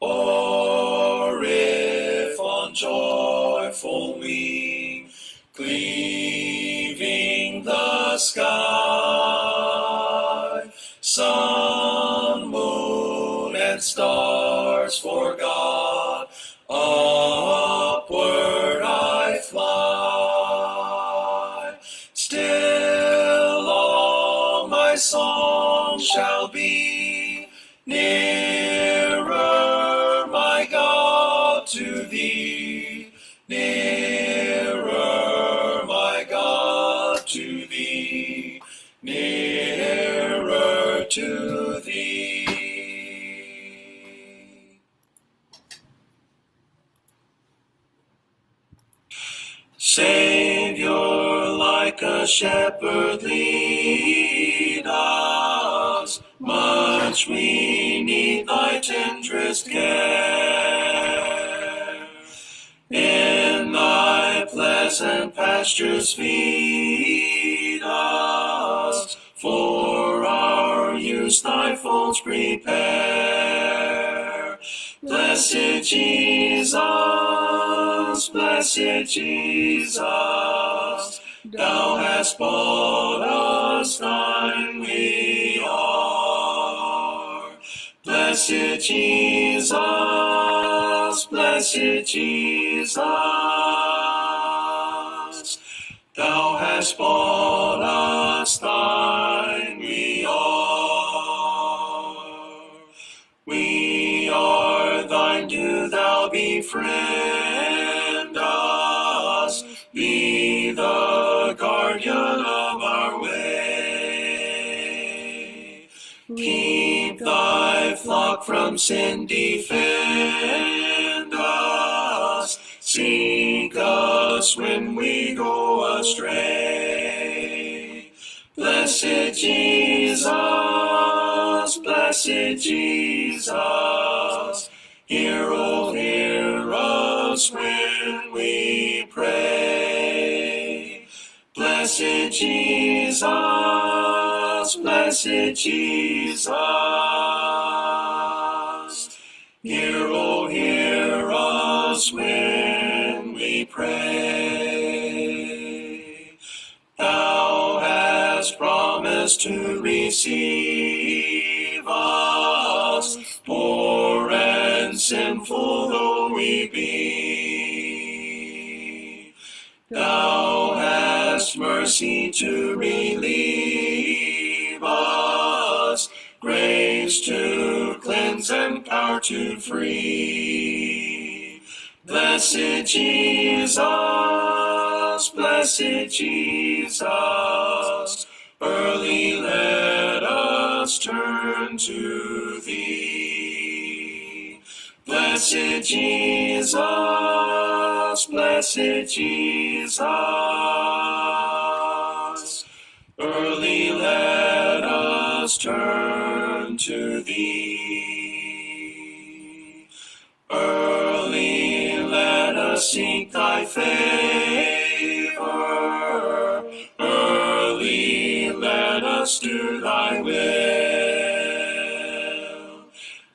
Or if on joyful wing, cleaving the sky, sun, moon, and stars for God, upward I fly. Still all my song shall be nearer, my God, to thee, nearer, my God, to thee, nearer to thee. Savior, like a shepherd, lead us. Much we need thy tenderest care. In thy pleasant pastures feed us. For our use thy folds prepare. Blessed Jesus, blessed Jesus, thou hast bought us, thine we are. Blessed Jesus, blessed Jesus, thou hast bought us, thine we are. We are thine, do thou befriend us, be the guardian of our way. Keep thy flock from sin, defend us, seek us when we go astray. Blessed Jesus, blessed Jesus, hear, oh, hear us when we pray. Blessed Jesus, blessed Jesus, hear, oh, hear us when we pray. Thou hast promised receive us, poor and sinful though we be. Thou hast mercy to relieve us, grace to cleanse and power to free. Blessed Jesus, early let us turn to Thee. Blessed Jesus, early let us turn to Thee. Early let us seek Thy favor, early let us do Thy will.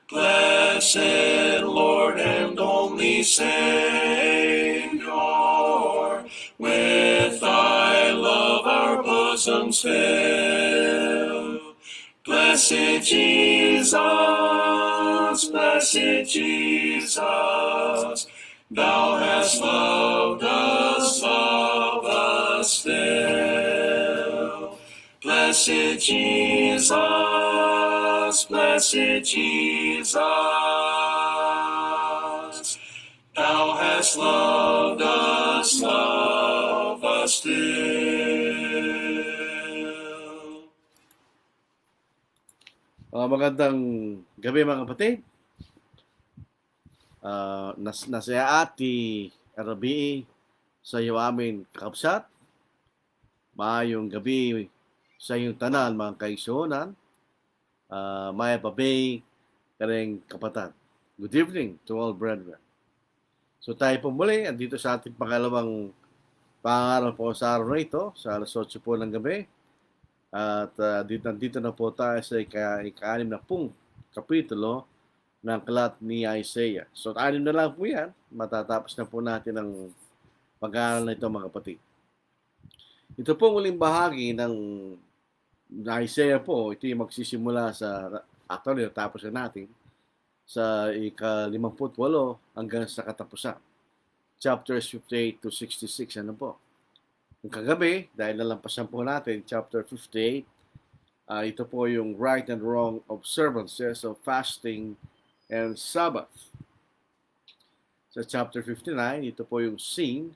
Blessed Lord and only Savior, with Thy love our bosoms fill. Blessed Jesus, Thou hast loved us still. Blessed Jesus, Thou hast loved us still. Magandang gabi mga kapatid. Nasaya ati RBE sa iyo amin kakabsat. Maayong gabi sa iyong tanan mga kaigsuonan. Maya babay kareng kapatid. Good evening to all brethren. So tayo po muli andito sa ating pangalawang pangaral po sa araw na ito sa alas 8 po ng gabi. At dito na po tayo sa ika-6 na pong kapitulo ng aklat ni Isaiah. So 6 na lang po yan. Matatapos na po natin ang pag-aaral na ito mga kapatid. Ito pong uling bahagi ng Isaiah po. Ito yung magsisimula sa, actually natapos na natin, sa ika-58 hanggang sa katapusan. Chapters 58 to 66. Ano po? Yung kagabi, dahil nalampasan po natin, chapter 58, ito po yung right and wrong observances of fasting and Sabbath. Sa chapter 59, ito po yung sin,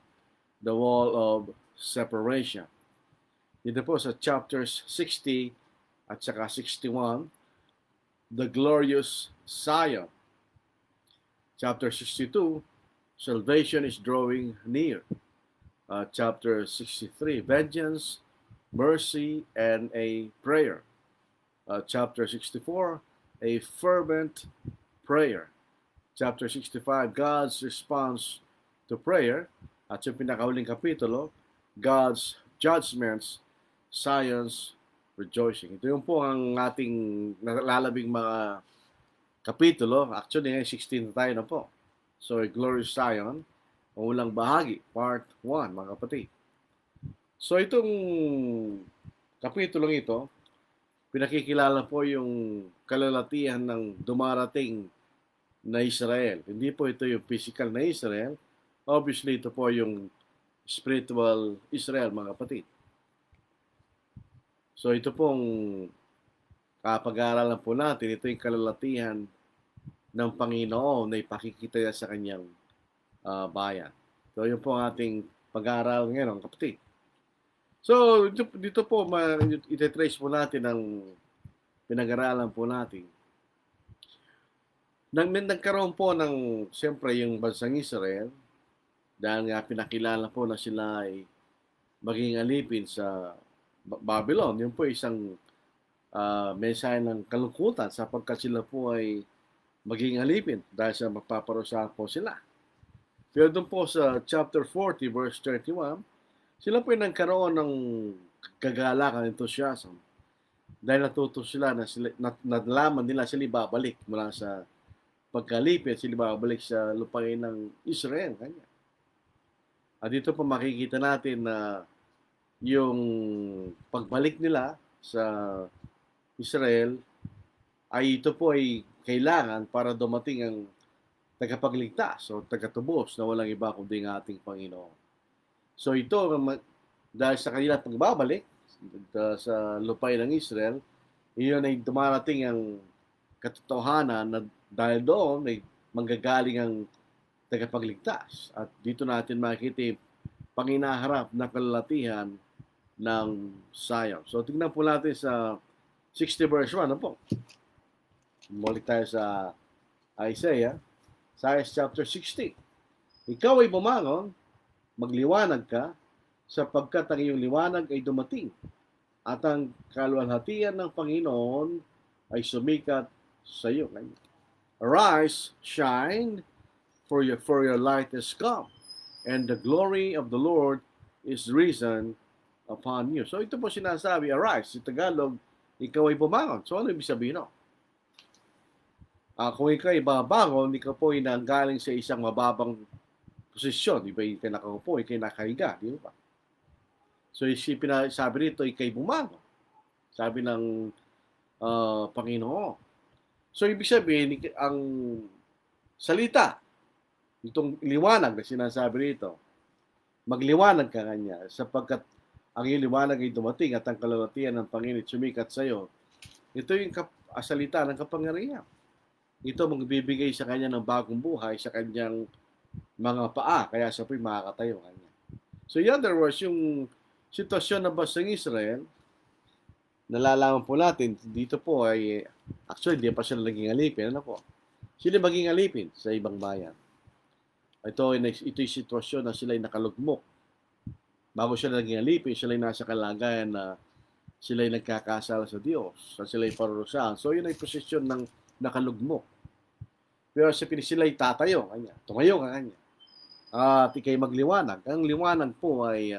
the wall of separation. Dito po sa chapters 60 at saka 61, the glorious Zion. Chapter 62, salvation is drawing near. Chapter 63, vengeance, mercy, and a prayer. Chapter 64, a fervent prayer. Chapter 65, God's response to prayer. At yung pinakahuling kapitulo, God's judgments, Zion's rejoicing. Ito yung po ang ating nalalabing mga kapitulo. Actually, 16 tayo na po. So, a glorious Zion, unang bahagi, part 1, mga kapatid. So, itong kapitulong ito, pinakikilala po yung kalalatihan ng dumarating na Israel. Hindi po ito yung physical na Israel. Obviously, ito po yung spiritual Israel, mga kapatid. So, ito pong kapag-aaralan po natin, ito yung kalalatihan ng Panginoon na ipakikita niya sa kanyang bayan. So, yun po ang ating pag-aaral ngayon, kapatid. So, dito po, ititrace po natin ang pinag-aralan po natin. Nagkaroon po ng, siyempre, yung bansang Israel, dahil nga pinakilala po na sila ay maging alipin sa Babylon. Yun po isang mensahe ng kalungkutan sapagkat sila po ay maging alipin dahil sa magpaparusahan po sila. Pero doon po sa chapter 40, verse 31, sila po ay nagkaroon ng kagalakan, enthusiasm. Dahil natuto sila na nalaman nila sila babalik mula sa pagkalipit, sila babalik sa lupain ng Israel. Kanya. At dito po makikita natin na yung pagbalik nila sa Israel, ay ito po ay kailangan para dumating ang tagapagligtas o tagatubos na walang iba kundi ang ating Panginoon. So ito, dahil sa kanilang pagbabalik sa lupain ng Israel, iyon ay dumarating ang katotohanan na dahil doon ay manggagaling ang tagapagligtas. At dito natin makikita yung panginaharap na kalalatihan ng Zion. So tingnan po natin sa 60 verse 1. Ano po? Balik tayo sa Isaiah chapter 60. Ikaw ay bumangon, magliwanag ka, sapagkat ang iyong liwanag ay dumating, at ang kaluwalhatian ng Panginoon ay sumikat sa iyo. Arise, shine, for your light is come, and the glory of the Lord is risen upon you. So ito po sinasabi, arise. Sa Tagalog, ikaw ay bumangon. So ano ibig sabihin? No? Kung ikaw ay babangon, ikaw po ay nanggaling sa isang mababang posisyon. Di ba? Ikaw nakaupo, ikaw nakahiga. Di ba? So sabi rito, ikaw ay bumangon. Sabi ng Panginoon. So ibig sabihin, ang salita, itong liwanag na sinasabi rito, magliwanag ka kanya sapagkat ang iyong liwanag ay dumating at ang kalalatian ng Panginoon sumikat sa iyo. Ito yung salita ng kapangyarihan. Ito magbibigay sa kanya ng bagong buhay sa kanyang mga paa, kaya siya po'y makakatayo kanya. So in other words, yung sitwasyon ng bansang Israel, nalalaman po natin, dito po ay, actually, di pa sila naging alipin. Ano po? Sila maging alipin sa ibang bayan. Ito'y sitwasyon na sila'y nakalugmok. Bago sila naging alipin, sila'y nasa kalagayan na sila'y nagkakasala sa Diyos, at sila'y parurusahan. So, yun ay posisyon ng nakalugmok. Pero sila'y tatayo kanya. Tumayo ka kanya. At ikay magliwanag. Ang liwanag po ay,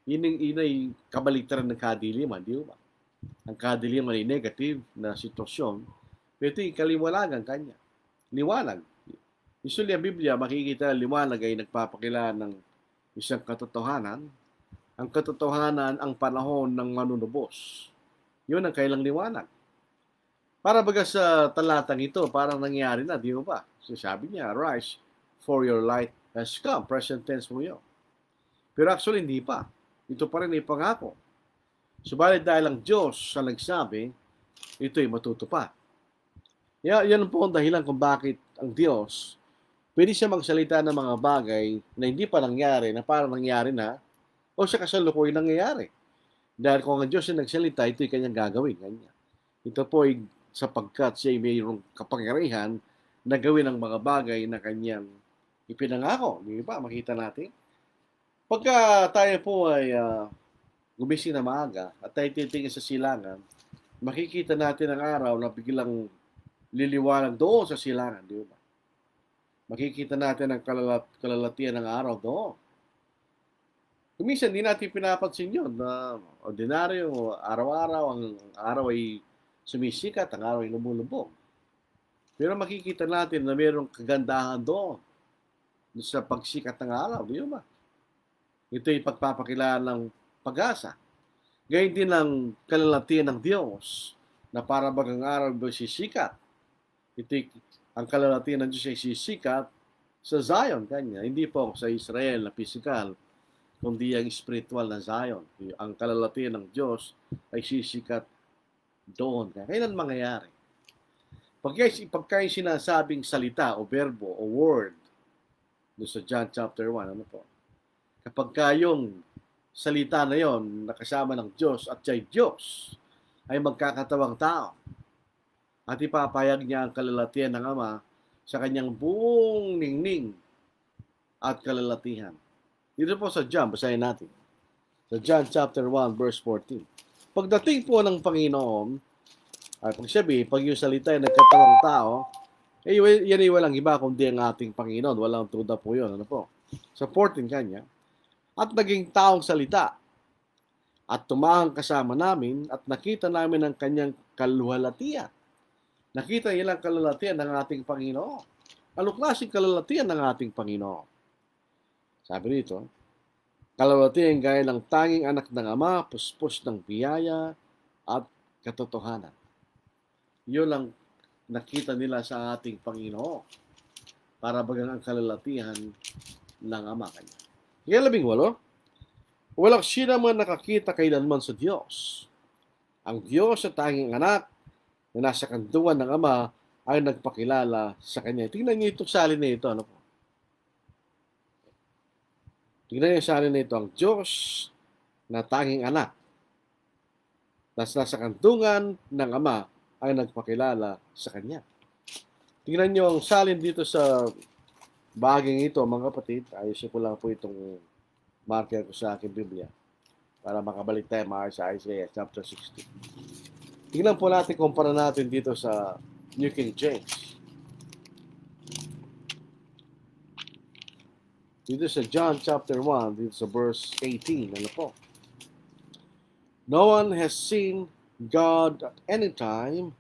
yun ay kabaliktaran ng kadiliman, di ba? Ang kadiliman ay negative na sitwasyon. Pero ito yung kaliwanagan kanya. Liwanag. Usually, ang Biblia, makikita liwanag ay nagpapakilala ng isang katotohanan. Ang katotohanan, ang panahon ng manunubos. Yun ang kailang liwanag. Para baga sa talatang ito, parang nangyari na, di ba? So sabi niya, arise, for your light has come. Present tense mo yun. Pero actually, hindi pa. Ito pa rin ay pangako. Subalit dahil ang Diyos sa nagsabi, ito'y matutupad. Yan po ang dahilan kung bakit ang Diyos pwede siya magsalita ng mga bagay na hindi pa nangyari, na parang nangyari na, o sa kasalukuyan nangyayari. Dahil kung ang Diyos ay nagsalita, ito'y kanyang gagawin. Kanya. Ito po ay sapagkat siya ay mayroong kapangyarihan na gawin ang mga bagay na kanyang ipinangako. Di ba? Makita natin. Pagka tayo po ay gumising na maaga at tayo titingin sa silangan, makikita natin ang araw na biglang liliwanag doon sa silangan. Di ba? Makikita natin ang kalalatian ng araw doon. Kuminsan, hindi natin pinapansin yun na ordinaryo, araw-araw, ang araw ay sumisikat, ang araw ay lumulubog. Pero makikita natin na mayroong kagandahan doon sa pagsikat ng araw, di ba? Ito ay pagpapakilala ng pag-asa. Gayun din ang kalalatian ng Diyos na para bagang araw ay sisikat. Ito ang kalalatian ng Diyos ay sisikat sa Zion kanya. Hindi po sa Israel na physical, kundi ang spiritual na Zion. Ang kalalatian ng Diyos ay sisikat doon. Kailan mangyayari? Pagka yung sinasabing salita o verbo o word doon sa John chapter 1, ano po? Kapag yung salita na yon nakasama ng Diyos at siya'y Diyos, ay magkakatawang tao at ipapayag niya ang kalalatian ng Ama sa kanyang buong ningning at kalalatihan. Dito po sa John, basahin natin. Sa John chapter 1 verse 14. Pagdating po ng Panginoon, ay pag yung salita ay nagkatawang tao, yan ay walang iba kundi ang ating Panginoon. Walang tuda po yun. Ano po? Sa 14 kanya. At naging taong salita. At tumahang kasama namin at nakita namin ang kanyang kaluhalatian. Nakita nilang kalalatian ng ating Panginoon. Ano klaseng kalalatian ng ating Panginoon? Sabi dito, kalalatian gaya ng tanging anak ng Ama, puspos ng biyaya at katotohanan. Yun ang nakita nila sa ating Panginoon para bagang ang kalalatihan ng Ama kanya. Ika-18, walang sino man nakakita kailanman sa Diyos. Ang Diyos sa tanging anak na nasa kantuan ng Ama ay nagpakilala sa Kanya. Tingnan niyo itong salin na ito. Ano po? Tingnan niyo yung salin na ito. Ang Diyos na tanging anak na nasa kantungan ng Ama ay nagpakilala sa Kanya. Tingnan niyo ang salin dito sa baging ito, mga kapatid. Ayusin ko lang po itong marker ko sa aking Biblia para makabalik tayo sa Isaiah chapter 60. Tingnan po natin, kumpara natin dito sa New King James. Dito sa John chapter 1, dito sa verse 18, ano po? No one has seen God at any time.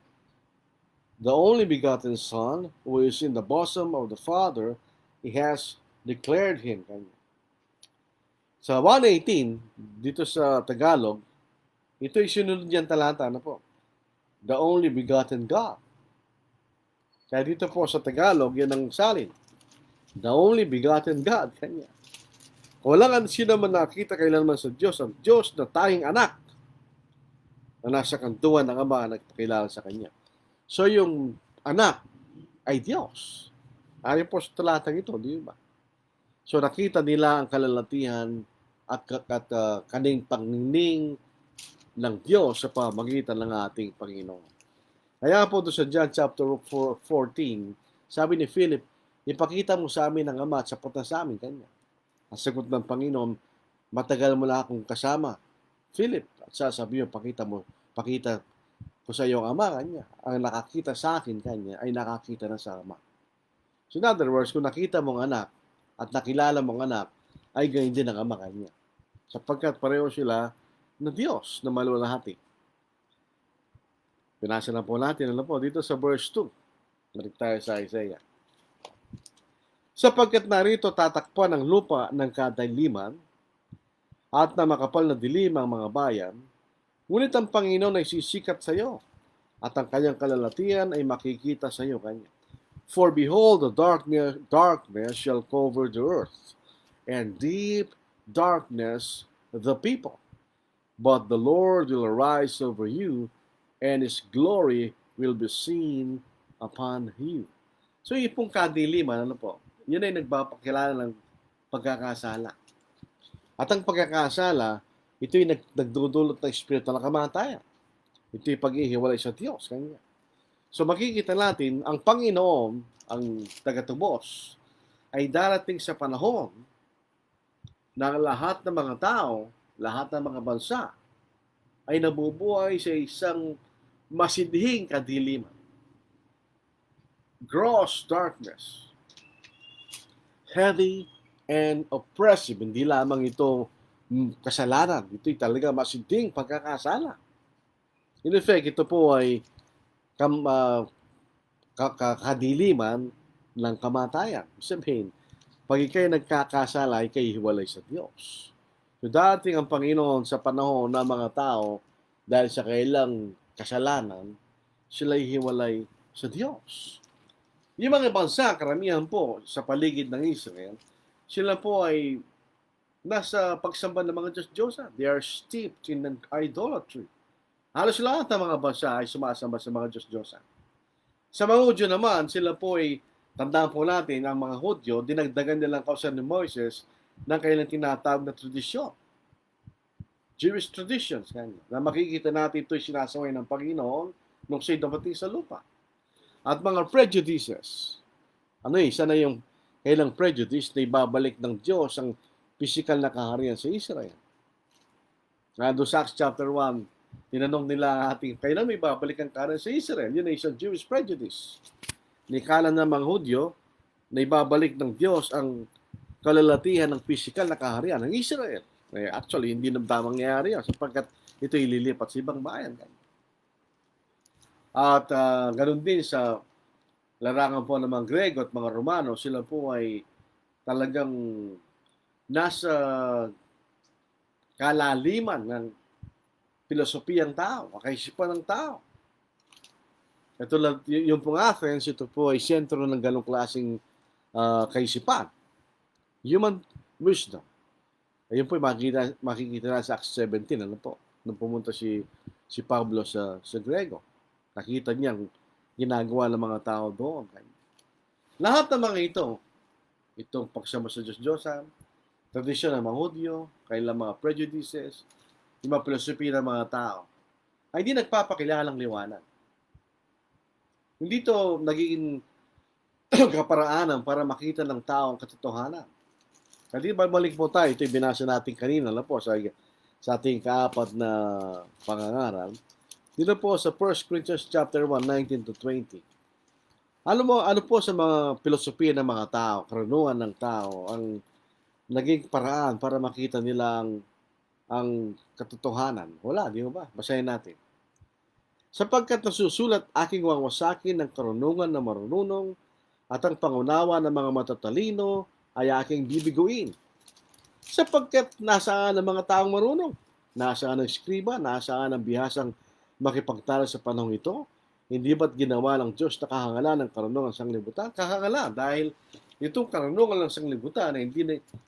The only begotten Son, who is in the bosom of the Father, He has declared Him. Sa 1:18, dito sa Tagalog, ito ay sinunod niyang talata na po. The only begotten God. Kaya dito po sa Tagalog, yan ang salin. The only begotten God. Kanya. Walang sino man nakita kailanman sa Diyos, ang Diyos na tanging anak na nasa kantuan ng Ama na nagpakilala sa Kanya. So yung anak ay Diyos. Ayon po sa talatang ito, di ba? So nakita nila ang kalalatihan at kaning pangning ng Diyos sa pamagitan ng ating Panginoon. Kaya po doon sa John chapter 14, sabi ni Philip, ipakita mo sa amin ang Ama at sapat na sa amin Kanya. Ang sagot ng Panginoon, matagal mo na akong kasama, Philip, at sasabi mo, pakita ko sa iyo ang Ama Kanya. Ang nakakita sa akin Kanya ay nakakita na sa Ama. So in other words, kung nakita mong anak at nakilala mong anak, ay ganyan din ang Ama Kanya. Sapagkat pareho sila na Diyos na maluwalhati. Pinasa na po natin, ano po, dito sa verse 2. Balik tayo sa Isaiah. Sapagkat narito tatakpan ang lupa ng kadiliman at na makapal na dilim ang mga bayan, ngunit ang Panginoon ay sisikat sa iyo at ang kanyang kalalatian ay makikita sa iyo Kanya. For behold, the darkness shall cover the earth, and deep darkness the people. But the Lord will arise over you, and His glory will be seen upon you. So yung pong kadiliman, ano po, yun ay nagpapakilala ng pagkakasala. At ang pagkakasala, ito ay nagdudulot ng espiritu ng kamatayan. Ito ay pag-ihiwalay sa Diyos. Kanya. So makikita natin, ang Panginoon, ang tagatubos, ay darating sa panahon na lahat ng mga tao, lahat ng mga bansa, ay nabubuhay sa isang masidhing kadiliman. Gross darkness. Heavy and oppressive. Hindi lamang ito kasalanan. Ito'y talaga masidhing pagkakasala. In effect, ito po ay kadiliman ng kamatayan. Sabihin, pag ikay nagkakasala, ikay hiwalay sa Diyos. So dating ang Panginoon sa panahon ng mga tao, dahil sa kailang kasalanan, sila hiwalay sa Diyos. Yung mga bansa, karamihan po sa paligid ng Israel, sila po ay nasa pagsamba ng mga Diyos-Diyosan. They are steeped in idolatry. Halos lahat ng mga bansa ay sumasamba sa mga Diyos-Diyosan. Sa mga Hudyo naman, sila po ay, tandaan po natin, ang mga Hudyo, dinagdagan nilang kausan ni Moises ng kailang tinatawag na tradisyon. Jewish traditions. Na makikita natin ito'y sinasaway ng Panginoon nung siya'y dumating sa lupa. At mga prejudices. Isa na yung kailang prejudice na ibabalik ng Diyos ang physical na kaharian sa Israel. Doon sa Acts chapter 1, tinanong nila ating, kailan may babalik ang kaharian sa Israel? Yun ay isang Jewish prejudice. Nikala ng mga Hudyo na ibabalik ng Diyos ang kalalatihan ng physical na kaharian ng Israel. Actually, hindi na tamang nangyayari yan sapagkat ito ililipat sa ibang bayan. At ganun din sa larangan po ng mga Grego at mga Romano, sila po ay talagang nasa kalaliman ng pilosopiyang tao, kaisipan ng tao. Ito lang, yung pong Athens, ito po ay sentro ng ganong klaseng kaisipan. Human wisdom. Ayun po, makikita na sa Acts 17, ano po, nung pumunta si Pablo sa Grego. Nakita niya ang ginagawa ng mga tao doon. Lahat ng mga itong pagsama sa Diyos-Diyosan, tradisyon ng mga Hudyo, kailang mga prejudices, yung mga filosofi ng mga tao, ay hindi nagpapakilalang liwanag. Hindi to nagiging kaparaanan para makita ng tao ang katotohanan. Kasi balik po tayo, ito yung binasa natin kanina na po sa ating kaapat na pangangaral. Dito po sa 1 Corinthians chapter 1, 19 to 20. Ano po sa mga filosofiya ng mga tao, karunungan ng tao, ang naging paraan para makita nila ang katotohanan? Wala, di ba? Basahin natin. Sapagkat nasusulat aking wangwasakin ng karunungan na marununong at ang pangunawa ng mga matatalino ay aking bibiguin. Sapagkat nasaan ang mga taong marunong? Nasaan ang skriba? Nasaan ang bihasang makipagtalo sa panahong ito? Hindi ba't ginawa ng Diyos na kahangalan ng karunungan ng sanglibutan? Kahangalan dahil itong karunungan ng sanglibutan ay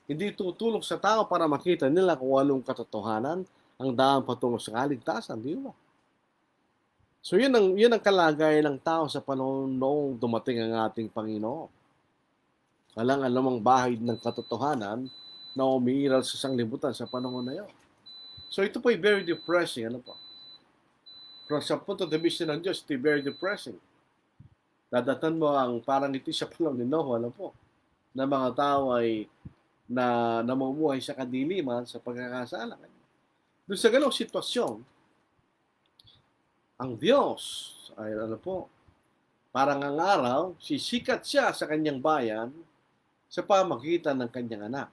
hindi tutulong sa tao para makita nila kung anong katotohanan ang daan patungo sa kaligtasan, di ba? So yun ang kalagayan ng tao sa panahon noong dumating ang ating Panginoon. Walang anumang bahid ng katotohanan na umiiral sa sanglibutan sa panahon na yun. So ito po ay very depressing. Ano po? From sa punto de vista ng Diyos, ito very depressing. Dadatan mo ang parang ito sa panahon ni Noah, ano po, na mga tao ay namumuhay sa kadiliman sa pagkakasala. Doon sa ganong sitwasyon, ang Diyos ay parang ang araw, sisikat siya sa kanyang bayan sa pamagitan ng kanyang anak.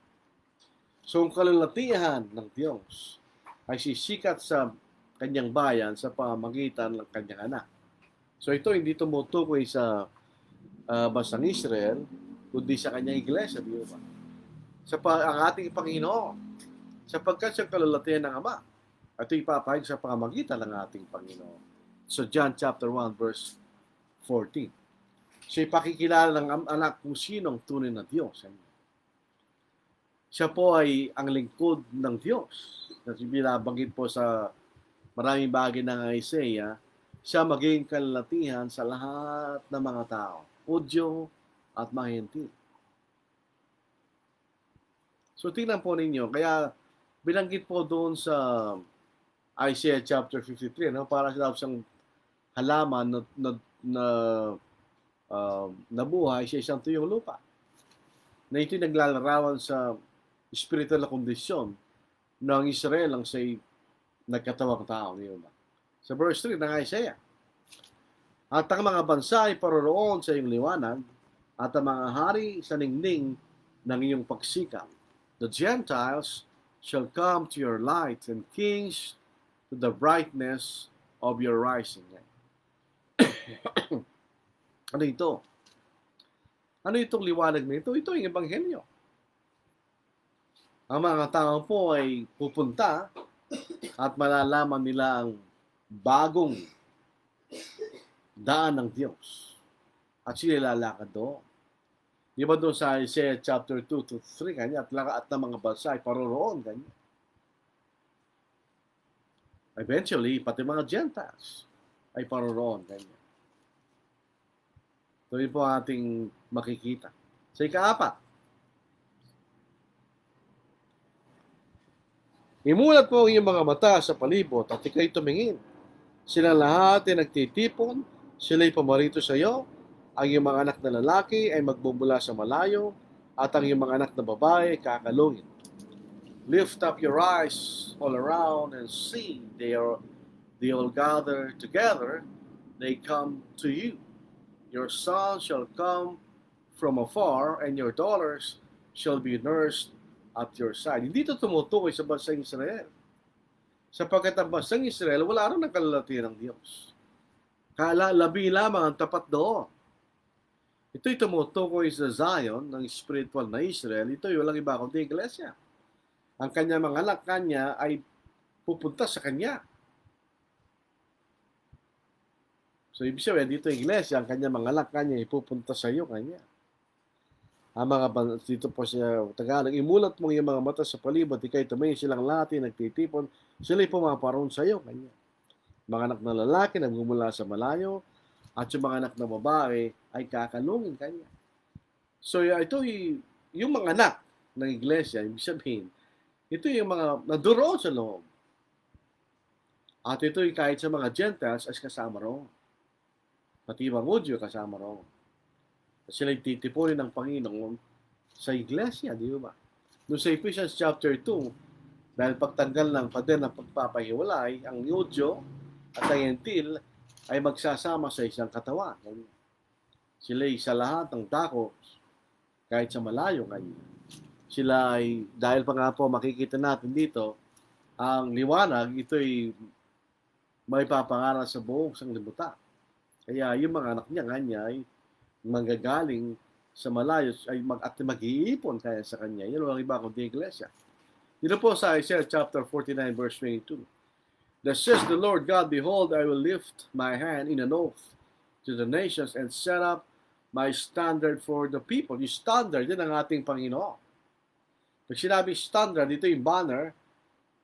So ang kalulatihan ng Diyos ay sisikat sa kanyang bayan sa pamagitan ng kanyang anak. So ito hindi tumutukoy sa bansang Israel, kundi sa kanyang iglesia, di ba? Ang ating Panginoon, sapagkat siyang kalulatihan ng Ama, at ito ipapahayag sa pamamagitan ng ating Panginoon. So John chapter 1 verse 14. So ipakikilala ng anak kung sino ang tunay na Diyos. Siya po ay ang lingkod ng Diyos. Kasi binabanggit po sa maraming bagay ng Isaiah, siya magiging kalulatihan sa lahat ng mga tao, Hudyo at mga Hentil. So tingnan po ninyo, kaya binanggit po doon sa Isaiah chapter 53, para siyang halaman na nabuhay sa isang tuyong lupa. Na ito'y naglalarawan sa spiritual na kondisyon ng Israel ang siya'y nagkatawang tao. Sa verse 3 ng Isaiah. At ang mga bansa ay paroroon sa iyong liwanag at ang mga hari sa ningning ng iyong pagsikap. The Gentiles shall come to your light and kings to the brightness of your rising. Ano ito? Ano itong liwanag na ito? Ito yung ebanghelyo. Ang mga tao po ay pupunta at malalaman nila ang bagong daan ng Diyos. At sila lalakad doon. Di ba doon sa Isaiah chapter 2 to 3, kanya, at ng mga bansa ay paroroon, kanya. Eventually, pati mga Gentiles ay paroroon, kanya. Ito rin po ating makikita. Sa ika-4, imulat po ang iyong mga mata sa palibot at ikay tumingin. Silang lahat ay nagtitipon, sila'y pumarito sa iyo, ang iyong mga anak na lalaki ay magbubula sa malayo, at ang iyong mga anak na babae ay kakalungin. Lift up your eyes all around and see they all gather together, they come to you. Your sons shall come from afar, and your daughters shall be nursed at your side. Hindi ito tumutukoy sa bansang Israel. Sapagkat ang bansang Israel, wala rin ang kalulatihan ng Diyos. Labi lamang ang tapat doon. Ito'y tumutukoy sa Zion, ng spiritual na Israel. Ito'y walang iba kundi iglesia. Ang kanya mga anak kanya ay pupunta sa kanya. So, ibig sabihin, dito yung iglesia, ang kanya mga anak, kanya ipupunta sa iyo, kanya. Ang dito po sa Tagalog, imulat mo yung mga mata sa palibot, ikay tumingin silang lahat, nagtitipon, sila'y pumaparoon sa iyo, kanya. Mga anak na lalaki, nagmumula sa malayo, at yung mga anak na babae, ay kakalungin kanya. So, ito yung mga anak ng iglesia, ibig sabihin, ito yung mga naduroon sa loob. At ito kahit sa mga Gentiles ay kasama roon. Pati mga Hudyo kasama roon. Sila'y titipunin ng Panginoon sa iglesia, di ba? Doon sa Ephesians chapter 2, dahil pagtanggal ng pader ng pagpapahiwalay, ang Hudyo at ang Gentil ay magsasama sa isang katawan. Sila'y sa lahat ng dako, kahit sa malayo kanya. Sila ay, dahil pa nga po makikita natin dito, ang liwanag, ito'y may papangaral sa buong sanglibutan. Kaya yung mga anak niya, kanya ay manggagaling sa malayo ay mag-iipon kaya sa kanya. Yan ang iba kundi iglesia. Dito po sa Isaiah chapter 49 verse 22. Thus says the Lord God, behold, I will lift my hand in an oath to the nations and set up my standard for the people. Yung standard, yan ang ating Panginoon. Pag sinabi standard, dito yung banner,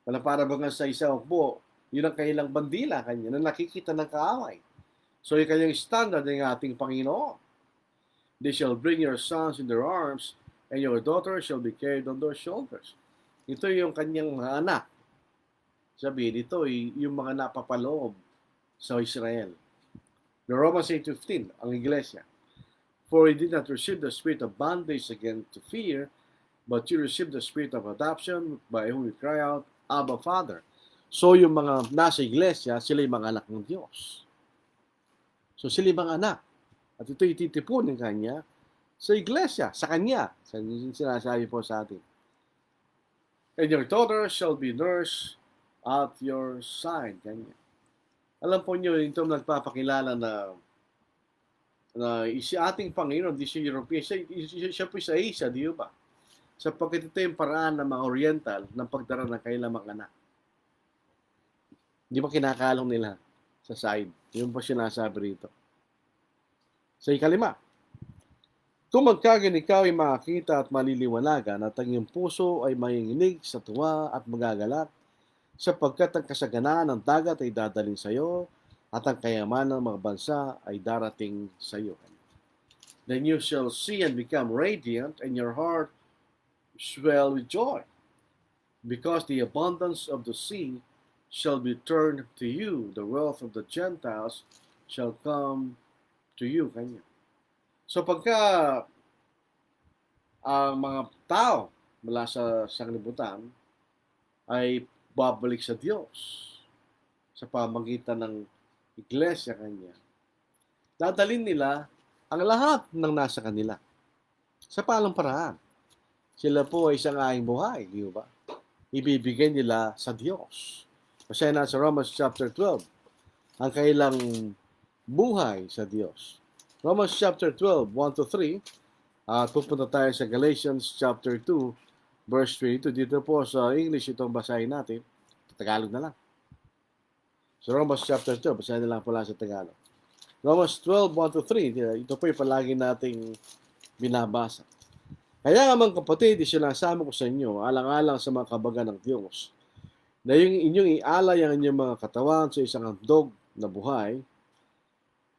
wala para bang sa isang ukbo, yun ang kailang bandila kanya na nakikita ng kaaway. So yung kanyang standard ng ating Panginoon. They shall bring your sons in their arms, and your daughters shall be carried on their shoulders. Ito yung kanyang mga anak. Sabi, ito yung mga napapaloob sa Israel. The Romans 8:15, ang iglesia. For you did not receive the spirit of bondage again to fear, but you received the spirit of adoption, by whom we cry out, Abba, Father. So yung mga nasa iglesia, sila yung mga anak ng Diyos. So sila yung mga anak. At ito ititipunin kanya sa iglesia, sa kanya. Sinasabi po sa atin. And your daughter shall be nursed at your side. Kanya. Alam po nyo, ito nagpapakilala na si ating Panginoon, di siya European, siya po sa Asia, di ba? Sapagkat ito yung paraan ng mga Oriental ng pagdara ng kailang mga anak. Di ba kinakalong nila sa side? Yun po sinasabi rito. Sa ikalima, kung magkagan ikaw ay makakita at maliliwanagan at ang iyong puso ay manginginig sa tuwa at magagalak, sapagkat ang kasaganaan ng dagat ay dadalhin sa iyo at ang kayamanan ng mga bansa ay darating sa iyo. Then you shall see and become radiant, and your heart swell with joy, because the abundance of the sea shall be turned to you, the wealth of the Gentiles shall come to you, kanya. So pagka ang mga tao mula sa sanglibutan ay babalik sa Diyos sa pamagitan ng iglesia kanya, dadalhin nila ang lahat ng nasa kanila sa palang paraan. Sila po ay isang aing buhay, di ba? Ibibigay nila sa Diyos. Kasi nasa Romans chapter 12, ang kailang buhay sa Diyos. Romans chapter 12, 1-3, at pupunta tayo sa Galatians chapter 2, verse 22. Dito po sa English itong basahin natin. Tagalog na lang. So Romans chapter 12, basahin na lang pala sa Tagalog. Romans 12, 1-3, ito po yung palagi nating binabasa. Kaya nga mga kapatid, isinasama ko sa inyo, alang-alang sa mga kabagan ng Diyos, na yung inyong ialay ang inyong mga katawan sa isang handog na buhay,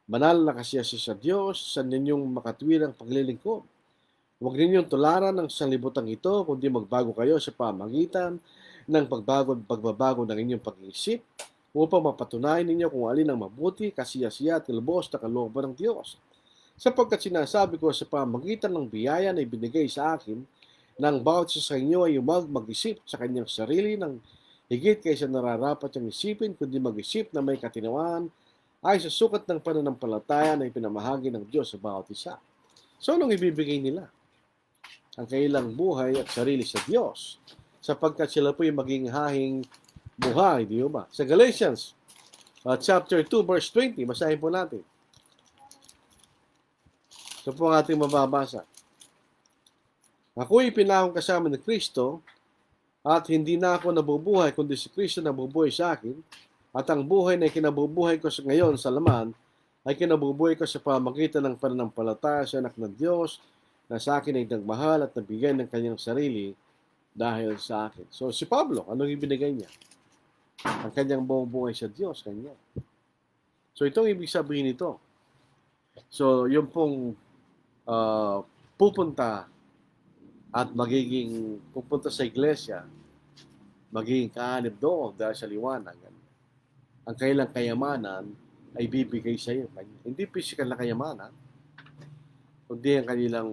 banal na kasiyasi sa Diyos, sa ninyong makatwirang paglilingkod. Huwag ninyong tularan ng sanlibutan ito, kundi magbago kayo sa pamagitan ng pagbabago ng inyong pag-iisip, upang mapatunayan ninyo kung alin ang mabuti, kasiyasiya at lubos na kalooban ng Diyos. Sapagkat sinasabi ko sa pamagitan ng biyaya na ibinigay sa akin, ng bawat isa sa inyo ay mag-isip sa kanyang sarili ng higit kaysa nararapat niyang isipin, kundi mag-isip na may katinawaan ay sa sukat ng pananampalataya na ipinamahagi ng Diyos sa bawat isa. So, anong ibibigay nila? Ang kailang buhay at sarili sa Diyos, sapagkat sila po yung maging hahing buhay, di ba? Sa Galatians, chapter 2, verse 20, basahin po natin. Ito po ang ating mababasa. Ako'y pinakong kasama ni Kristo, at hindi na ako nabubuhay, kundi si Kristo nabubuhay sa akin, at ang buhay na kinabubuhay ko ngayon sa laman, ay kinabubuhay ko sa pamagitan ng pananampalataya sa anak ng Diyos na sa akin ay nagmahal at nabigay ng kanyang sarili dahil sa akin. So si Pablo, anong ibinigay niya? Ang kanyang buong buhay sa Diyos, kanya. So itong ibig sabihin nito. So yung pong pupunta at magiging pupunta sa iglesia, magiging kaanib doon dahil sa liwanag. Ang kailang kayamanan ay bibigay sa iyo. Hindi physical na kayamanan, kundi ang kanilang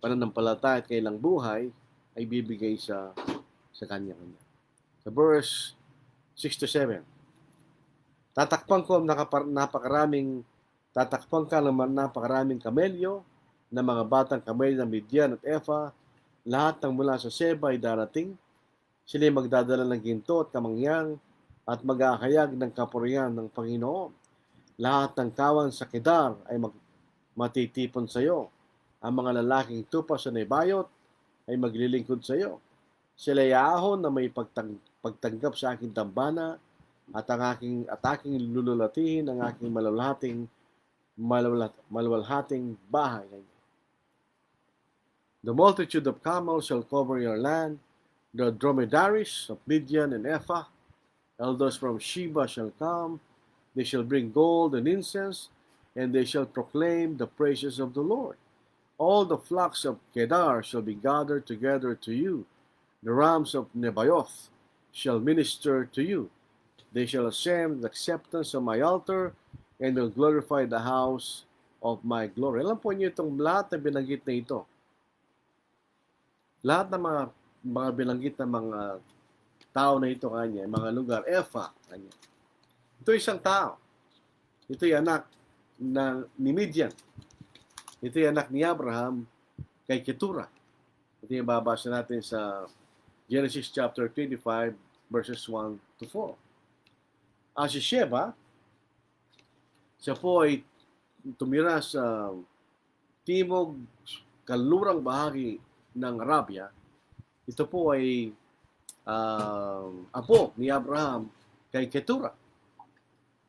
pananampalataya at kailang buhay ay bibigay sa kanya. Sa verse 6 to 7. Tatakpan ka ng napakaraming kamelyo na mga batang kamelyo ng Midian at Efa. Lahat ng mula sa Seba ay darating. Sila ay magdadala ng ginto at kamangyang at mag-aakayag ng kapurihan ng Panginoon. Lahat ng kawan sa Kedar ay matitipon sa iyo. Ang mga lalaking tupa sa Nebayot ay maglilingkod sa iyo. Sila ay ahon na may pagtanggap sa aking dambana at aking lululatiin ang aking maluwalhating bahay. The multitude of camels shall cover your land. The dromedaries of Midian and Ephah, elders from Sheba shall come. They shall bring gold and incense, and they shall proclaim the praises of the Lord. All the flocks of Kedar shall be gathered together to you. The rams of Nebaioth shall minister to you. They shall ascend the acceptance of my altar, and will glorify the house of my glory. Alam po niyo itong lahat na binanggit na ito. Lahat ng mga binanggit na mga tao na ito kanya, mga lugar, Efa, kanya. Ito isang tao. Ito yung anak ni Midian. Ito yung anak ni Abraham kay Ketura. Ito yung babasa natin sa Genesis chapter 25 verses 1 to 4. Si Sheba, siya po ay tumira sa timog kanlurang bahagi ng Arabia. Ito po ay apo ni Abraham kay Ketura.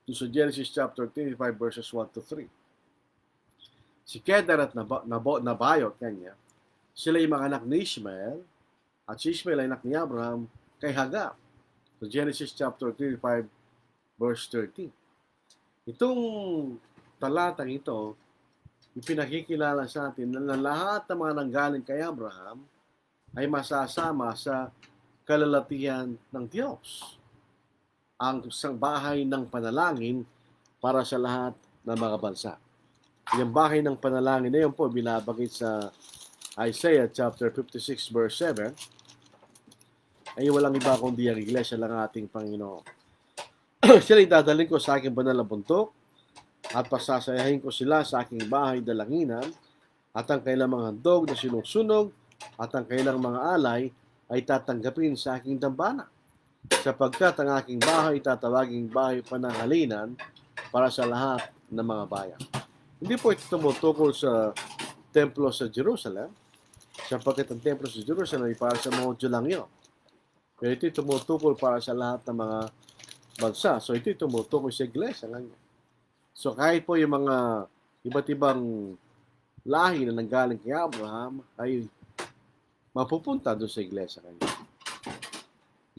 Sa Genesis chapter 25 verses 1 to 3. Si Kedar at Nabayot kanya, sila ay mga anak ni Ishmael, at si Ishmael ay anak ni Abraham kay Hagar. Sa Genesis chapter 35 verse 13. Itong talatang ito, ipinakikilala sa atin na lahat ng mga nanggaling kay Abraham ay masasama sa kalalatihan ng Diyos. Ang isang bahay ng panalangin para sa lahat ng mga bansa. Yung bahay ng panalangin na yun po binabagit sa Isaiah chapter 56 verse 7 ay walang iba kundi ang iglesia ng ating Panginoon. Sila dadalhin ko sa aking banal na bundok at pasasayahin ko sila sa aking bahay dalanginan at ang kailang mga handog na sinusunog at ang kailang mga alay ay tatanggapin sa aking dambana, sapagkat ang aking bahay tatawaging bahay panangalinan para sa lahat ng mga bayan. Hindi po ito tumutukol sa templo sa Jerusalem, sapagkat ang templo sa Jerusalem ay para sa mga Hudyo lang yun. Pero ito tumutukol para sa lahat ng mga bansa. So ito tumutukol sa iglesia lang yun. So kahit po yung mga iba't ibang lahi na nanggaling kay Abraham ay mapupunta doon sa iglesia kanya.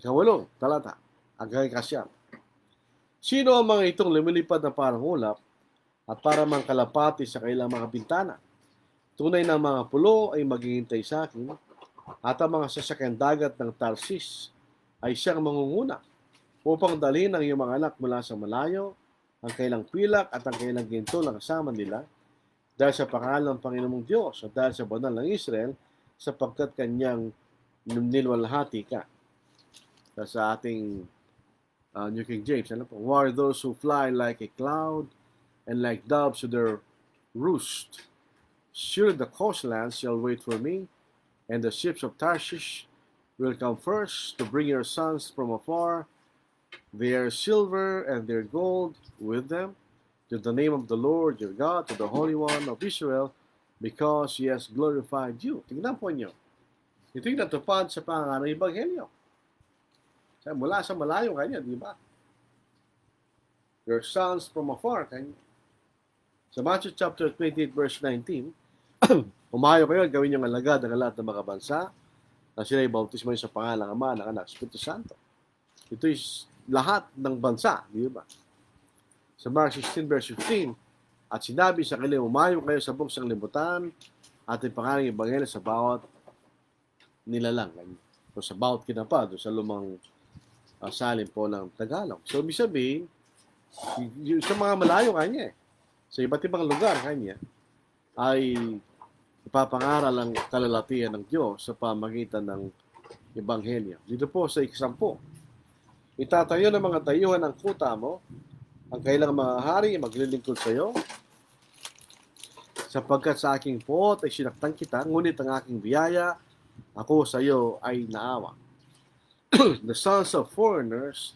Ikawalo, talata, hanggang ikasyam. Sino ang mga itong lumilipad na parang ulap at para mang kalapati sa kailang mga bintana? Tunay na mga pulo ay maghihintay sa akin at ang mga sasakyan dagat ng Tarsis ay siyang mangunguna upang dalhin ang iyong mga anak mula sa malayo, ang kailang pilak at ang kailang ginto na kasama nila dahil sa pangalan ng Panginoong Diyos at dahil sa banal ng Israel sapagkat kanyang nilwalhati ka. Sa ating New King James, ano po? Who are those who fly like a cloud and like doves to their roost? Surely the coastlands shall wait for me, and the ships of Tarshish will come first to bring your sons from afar, their silver and their gold with them, to the name of the Lord your God, to the Holy One of Israel, because He has glorified you. Tingnan po niyo. Ito yung natupad sa pangalan ng Ebanghelyo. Mula sa malayo kanya, di ba? Your sons from afar kanya. Sa Matthew chapter 28 verse 19, umayo kayo at gawin niyong alagad ang lahat ng mga bansa na sila'y bautismo sa pangalan ng Ama, ng Anak, Espiritu Santo. Ito is lahat ng bansa, di ba? Sa Mark 16 verse 15, at sinabi sa kanila, umayo kayo sa buong sanglibutan at ipangalang ibanghelyo sa bawat nilalang. O sa bawat kinapa, doon sa lumang salin po ng Tagalog. So, ibig sabihin, sa mga malayo kanya sa iba't ibang lugar kanya, ay ipapangaral ang kalalatian ng Diyos sa pamagitan ng Ebanghelyo. Dito po sa 10, itatayo ng mga tayuhan ng kuta mo, ang kailang mga hari maglilingkod sa iyo, sapagkat sa aking puot ay sinaktan kita, ngunit ang aking biyaya, ako sa iyo ay naawa. The sons of foreigners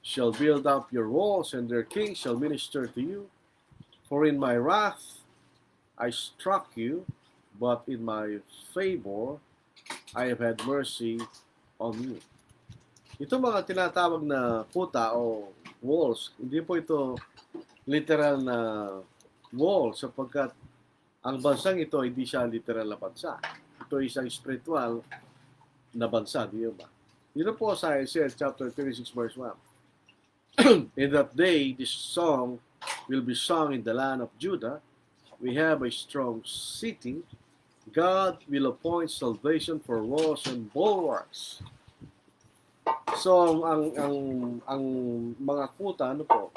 shall build up your walls, and their kings shall minister to you. For in my wrath I struck you, but in my favor I have had mercy on you. Ito mga tinatawag na kuta o walls, hindi po ito literal na wall sapagkat ang bansang ito hindi siya literal na bansa. Ito ay isang spiritual na bansa, di ba? Dito po sa Isaiah chapter 36 verse 1. In that day, this song will be sung in the land of Judah. We have a strong city. God will appoint salvation for walls and bulwarks. So, ang mga kuta, ano po,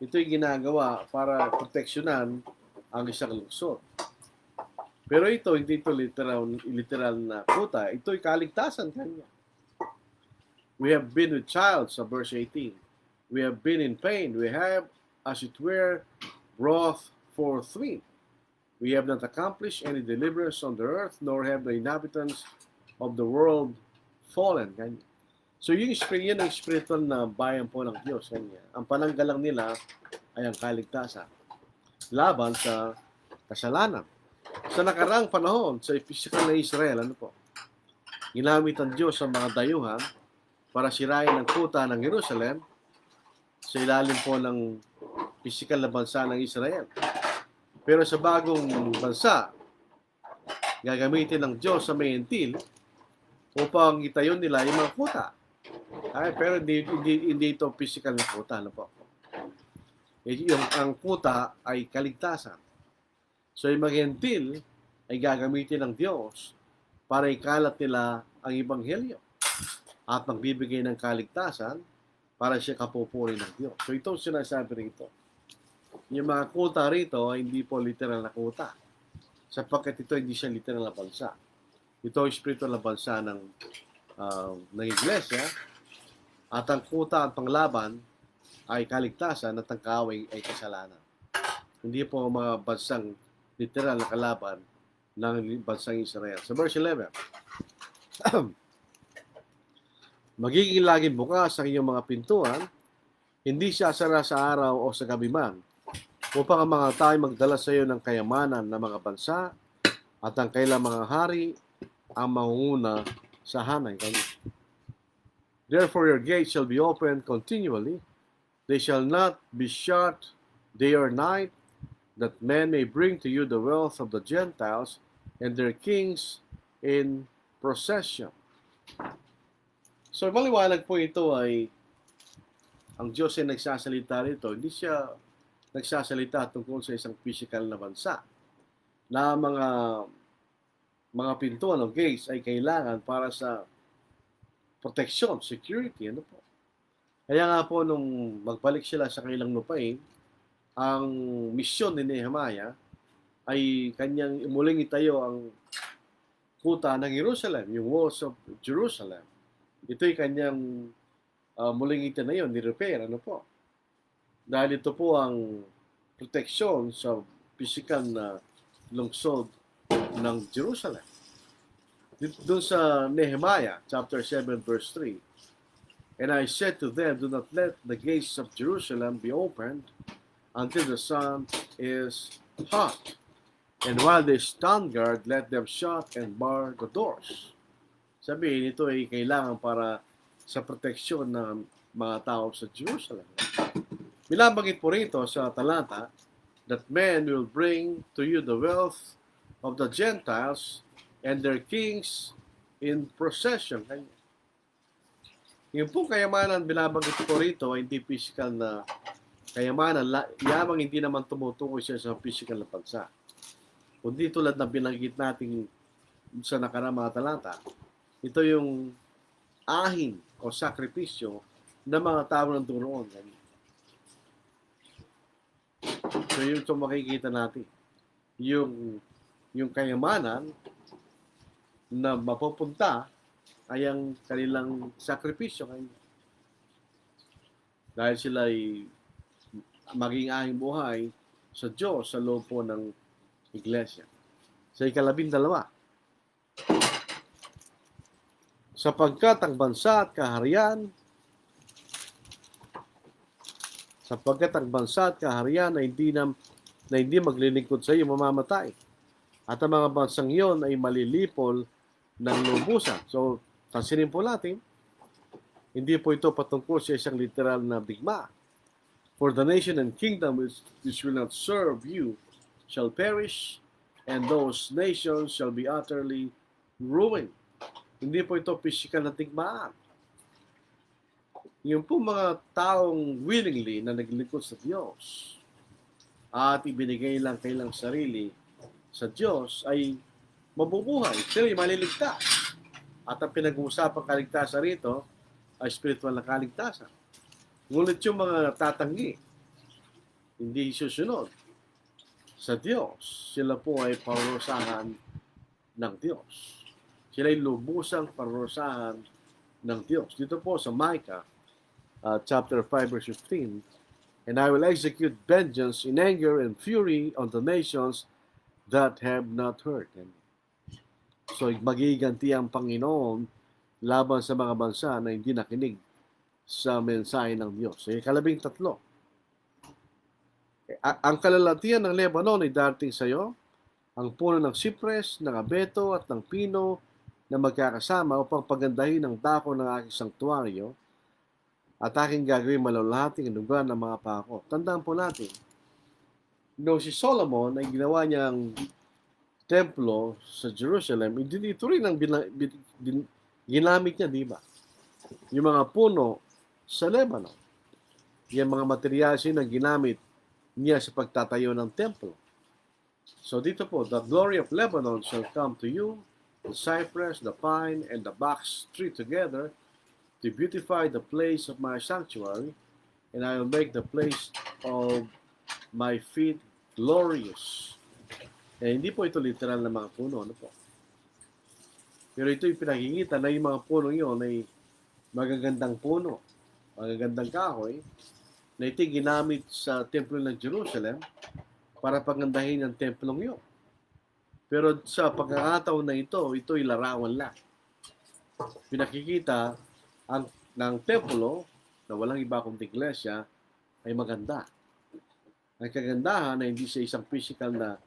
ito'y ginagawa para proteksyonan ang isang lungsod. Pero ito, hindi ito literal na kuta. Ito'y kaligtasan kanya. We have been with child, sa verse 18. We have been in pain. We have, as it were, brought forth wind. We have not accomplished any deliverance on the earth, nor have the inhabitants of the world fallen. Kanya. So yun ang spiritual na bayan po ng Diyos. Kanya. Ang pananggalang nila ay ang kaligtasan laban sa kasalanan. Sa nakaraang panahon, sa physical na Israel, ano po, ginamit ang Diyos ang mga dayuhan para sirain ang kuta ng Jerusalem sa ilalim po ng physical na bansa ng Israel. Pero sa bagong bansa, gagamitin ng Diyos sa may Hentil upang itayo nila yung mga kuta. Pero hindi ito physical na kuta. Ano po? Ang kuta ay kaligtasan. So yung mga Hentil ay gagamitin ng Diyos para ikalat nila ang Ebanghelyo at magbibigay ng kaligtasan para siya kapupuri ng Diyos. So ito sinasabi rito. Yung mga kuta rito ay hindi po literal na kuta. Sapagkat ito hindi siya literal na bansa. Ito ay spiritual na bansa ng iglesia. At ang kuta, ang panglaban ay kaligtasan at ang kaaway ay kasalanan. Hindi po mga bansang literal na kalaban ng bansang Israel. Sa verse 11, magiging laging bukas ang iyong mga pintuan, hindi siya sara sa araw o sa gabi man, upang ang mga tao magdala sa iyo ng kayamanan ng mga bansa at ang kailang mga hari ang mangunguna sa hanay kanya. Therefore your gates shall be open continually, they shall not be shut day or night, that men may bring to you the wealth of the Gentiles and their kings in procession. So, maliwanag po ito ay ang Diyos ay nagsasalita rito. Hindi siya nagsasalita tungkol sa isang physical na bansa na mga pintuan o gates ay kailangan para sa protection, security. Ano po? Kaya nga po nung magbalik sila sa kanilang lupain, ang misyon ni Nehemiah ay kanyang muling itayo ang kuta ng Jerusalem, yung walls of Jerusalem. Ito'y kanyang muling itinayo, ni-repair, ano po. Dahil ito po ang proteksyon sa physical na lungsod ng Jerusalem. Doon sa Nehemiah, chapter 7, verse 3, and I said to them, do not let the gates of Jerusalem be opened until the sun is hot. And while they stand guard, let them shut and bar the doors. Sabihin, ito ay kailangan para sa proteksyon ng mga tao sa Jerusalem. Binabagit po rito sa talata that men will bring to you the wealth of the Gentiles and their kings in procession. Yung pong kayamanan binabanggit ko rito ay hindi physical na kayamanan, yamang hindi naman tumutukoy siya sa physical na pagsa. Kundi tulad na binanggit natin sa nakaraang mga talata, ito yung ahing o sakripisyo ng mga tao ng duroon. So yun ito makikita natin. Yung kayamanan na mapupunta ay ang kanilang sakripisyo. Dahil sila ay maging ahing buhay sa Diyos sa loob po ng iglesia. Sa 12, sapagkat ang bansa at kaharian ay hindi maglilingkod sa iyo mamamatay. At ang mga bansang iyon ay malilipol ng lubusan. So, tansinin po natin, hindi po ito patungkol sa isang literal na digma. For the nation and kingdom which will not serve you shall perish, and those nations shall be utterly ruined. Hindi po ito physical na digmaan. Yung po mga taong willingly na naglingkod sa Diyos at ibinigay lang kailang sarili sa Diyos ay mabubuhay. Sila ay maliligtas. At ang pinag-uusapang kaligtasan rito ay spiritual na kaligtasan. Ngunit yung mga tatanggi, hindi susunod sa Diyos, sila po ay parurusahan ng Diyos. Sila ay lubusang parurusahan ng Diyos. Dito po sa Micah, chapter 5, verse 15, and I will execute vengeance in anger and fury on the nations that have not heard. So, magiganti ang Panginoon laban sa mga bansa na hindi nakinig sa mensahe ng Diyos. So, 13. Ang kalalatian ng Lebanon ay darating sa iyo, ang puno ng sipres, ng abeto at ng pino na magkakasama upang pagandahin ang dako ng aking sanktuaryo at aking gagawin malalahating lugar ng mga pako. Tandaan po natin, noong si Solomon ay ginawa niyang templo sa Jerusalem, ito rin ang ginamit niya, di ba? Yung mga puno sa Lebanon. Yung mga materyales yun ang ginamit niya sa pagtatayo ng templo. So dito po, the glory of Lebanon shall come to you, the cypress, the pine, and the box tree together to beautify the place of my sanctuary, and I will make the place of my feet glorious. Hindi po ito literal na mga puno. Ano po? Pero ito yung pinakikita na yung mga puno yun ay magagandang puno, magagandang kahoy, na ito ginamit sa templo ng Jerusalem para pagandahin ang templong yun. Pero sa pagkakataon na ito'y larawan lang. Pinakikita ng templo na walang iba kundi iglesia ay maganda. Ang kagandahan na hindi sa isang physical na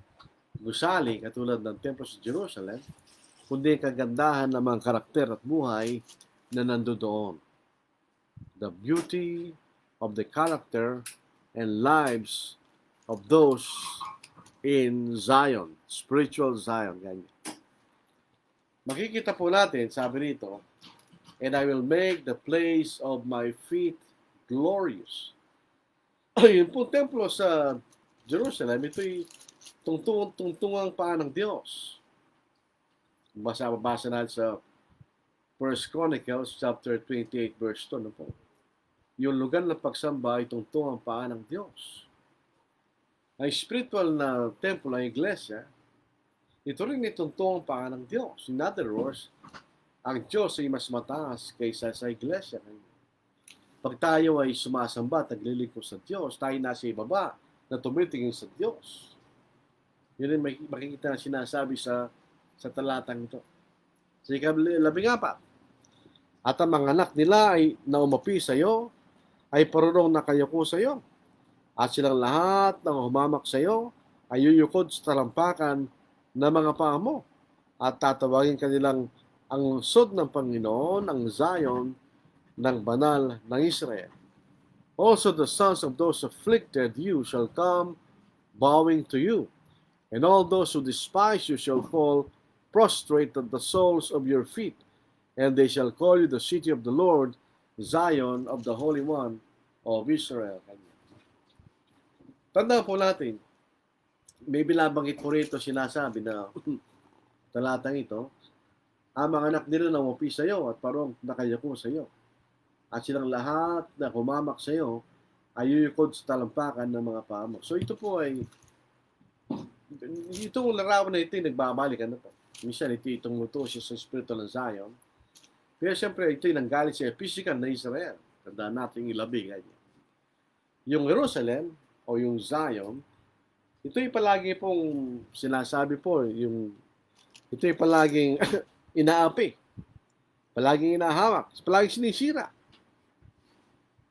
gusali katulad ng templo sa Jerusalem, kundi kagandahan ng mga karakter at buhay na nandoon. The beauty of the character and lives of those in Zion, spiritual Zion. Ganyan. Makikita po natin, sabi rito, and I will make the place of my feet glorious. Yun po templo sa Jerusalem, ito'y tungtungang paa ng Diyos. Basa natin sa 1 Chronicles chapter 28 verse 2. Ano po? Yung lugar ng pagsamba ay tungtungang paa ng Diyos. Ang spiritual na templo ng iglesia, ito rin ay tungtungang paa ng Diyos. In other words, ang Diyos ay mas mataas kaysa sa iglesia. Pag tayo ay sumasamba at naglilingkod sa Diyos, tayo nasa ibaba na tumitingin sa Diyos. Yun ay makikita na sinasabi sa talatang ito. Sa 14, at ang mga anak nila ay naumapi sa iyo, ay parurong na kayo ko sa iyo. At silang lahat ng humamak sa iyo, ay yuyukod sa talampakan ng mga paa mo. At tatawagin kanilang ang lungsod ng Panginoon, ang Zion ng banal ng Israel. Also the sons of those afflicted you shall come bowing to you, and all those who despise you shall fall prostrate at the soles of your feet, and they shall call you the city of the Lord, Zion of the Holy One of Israel. Tandaan po natin, may binabanggit po rito sinasabi na talatang ito, ang mga anak nila na umupi sa iyo at parang nakayako sa iyo. At silang lahat na humamak sa iyo ay yuyukod sa talampakan ng mga paa mo. So ito po ay, itong larawan na ito ay nagbabalik. Ano po? Minsan itong luto siya sa Espiritu ng Zion. Pero siyempre ito ay nanggaling sa physical na Israel. Tandaan natin ilabing. Yung Jerusalem o yung Zion, ito ay palagi pong sinasabi po, ito ay palaging inaapi, palaging inahawak, palaging sinisira.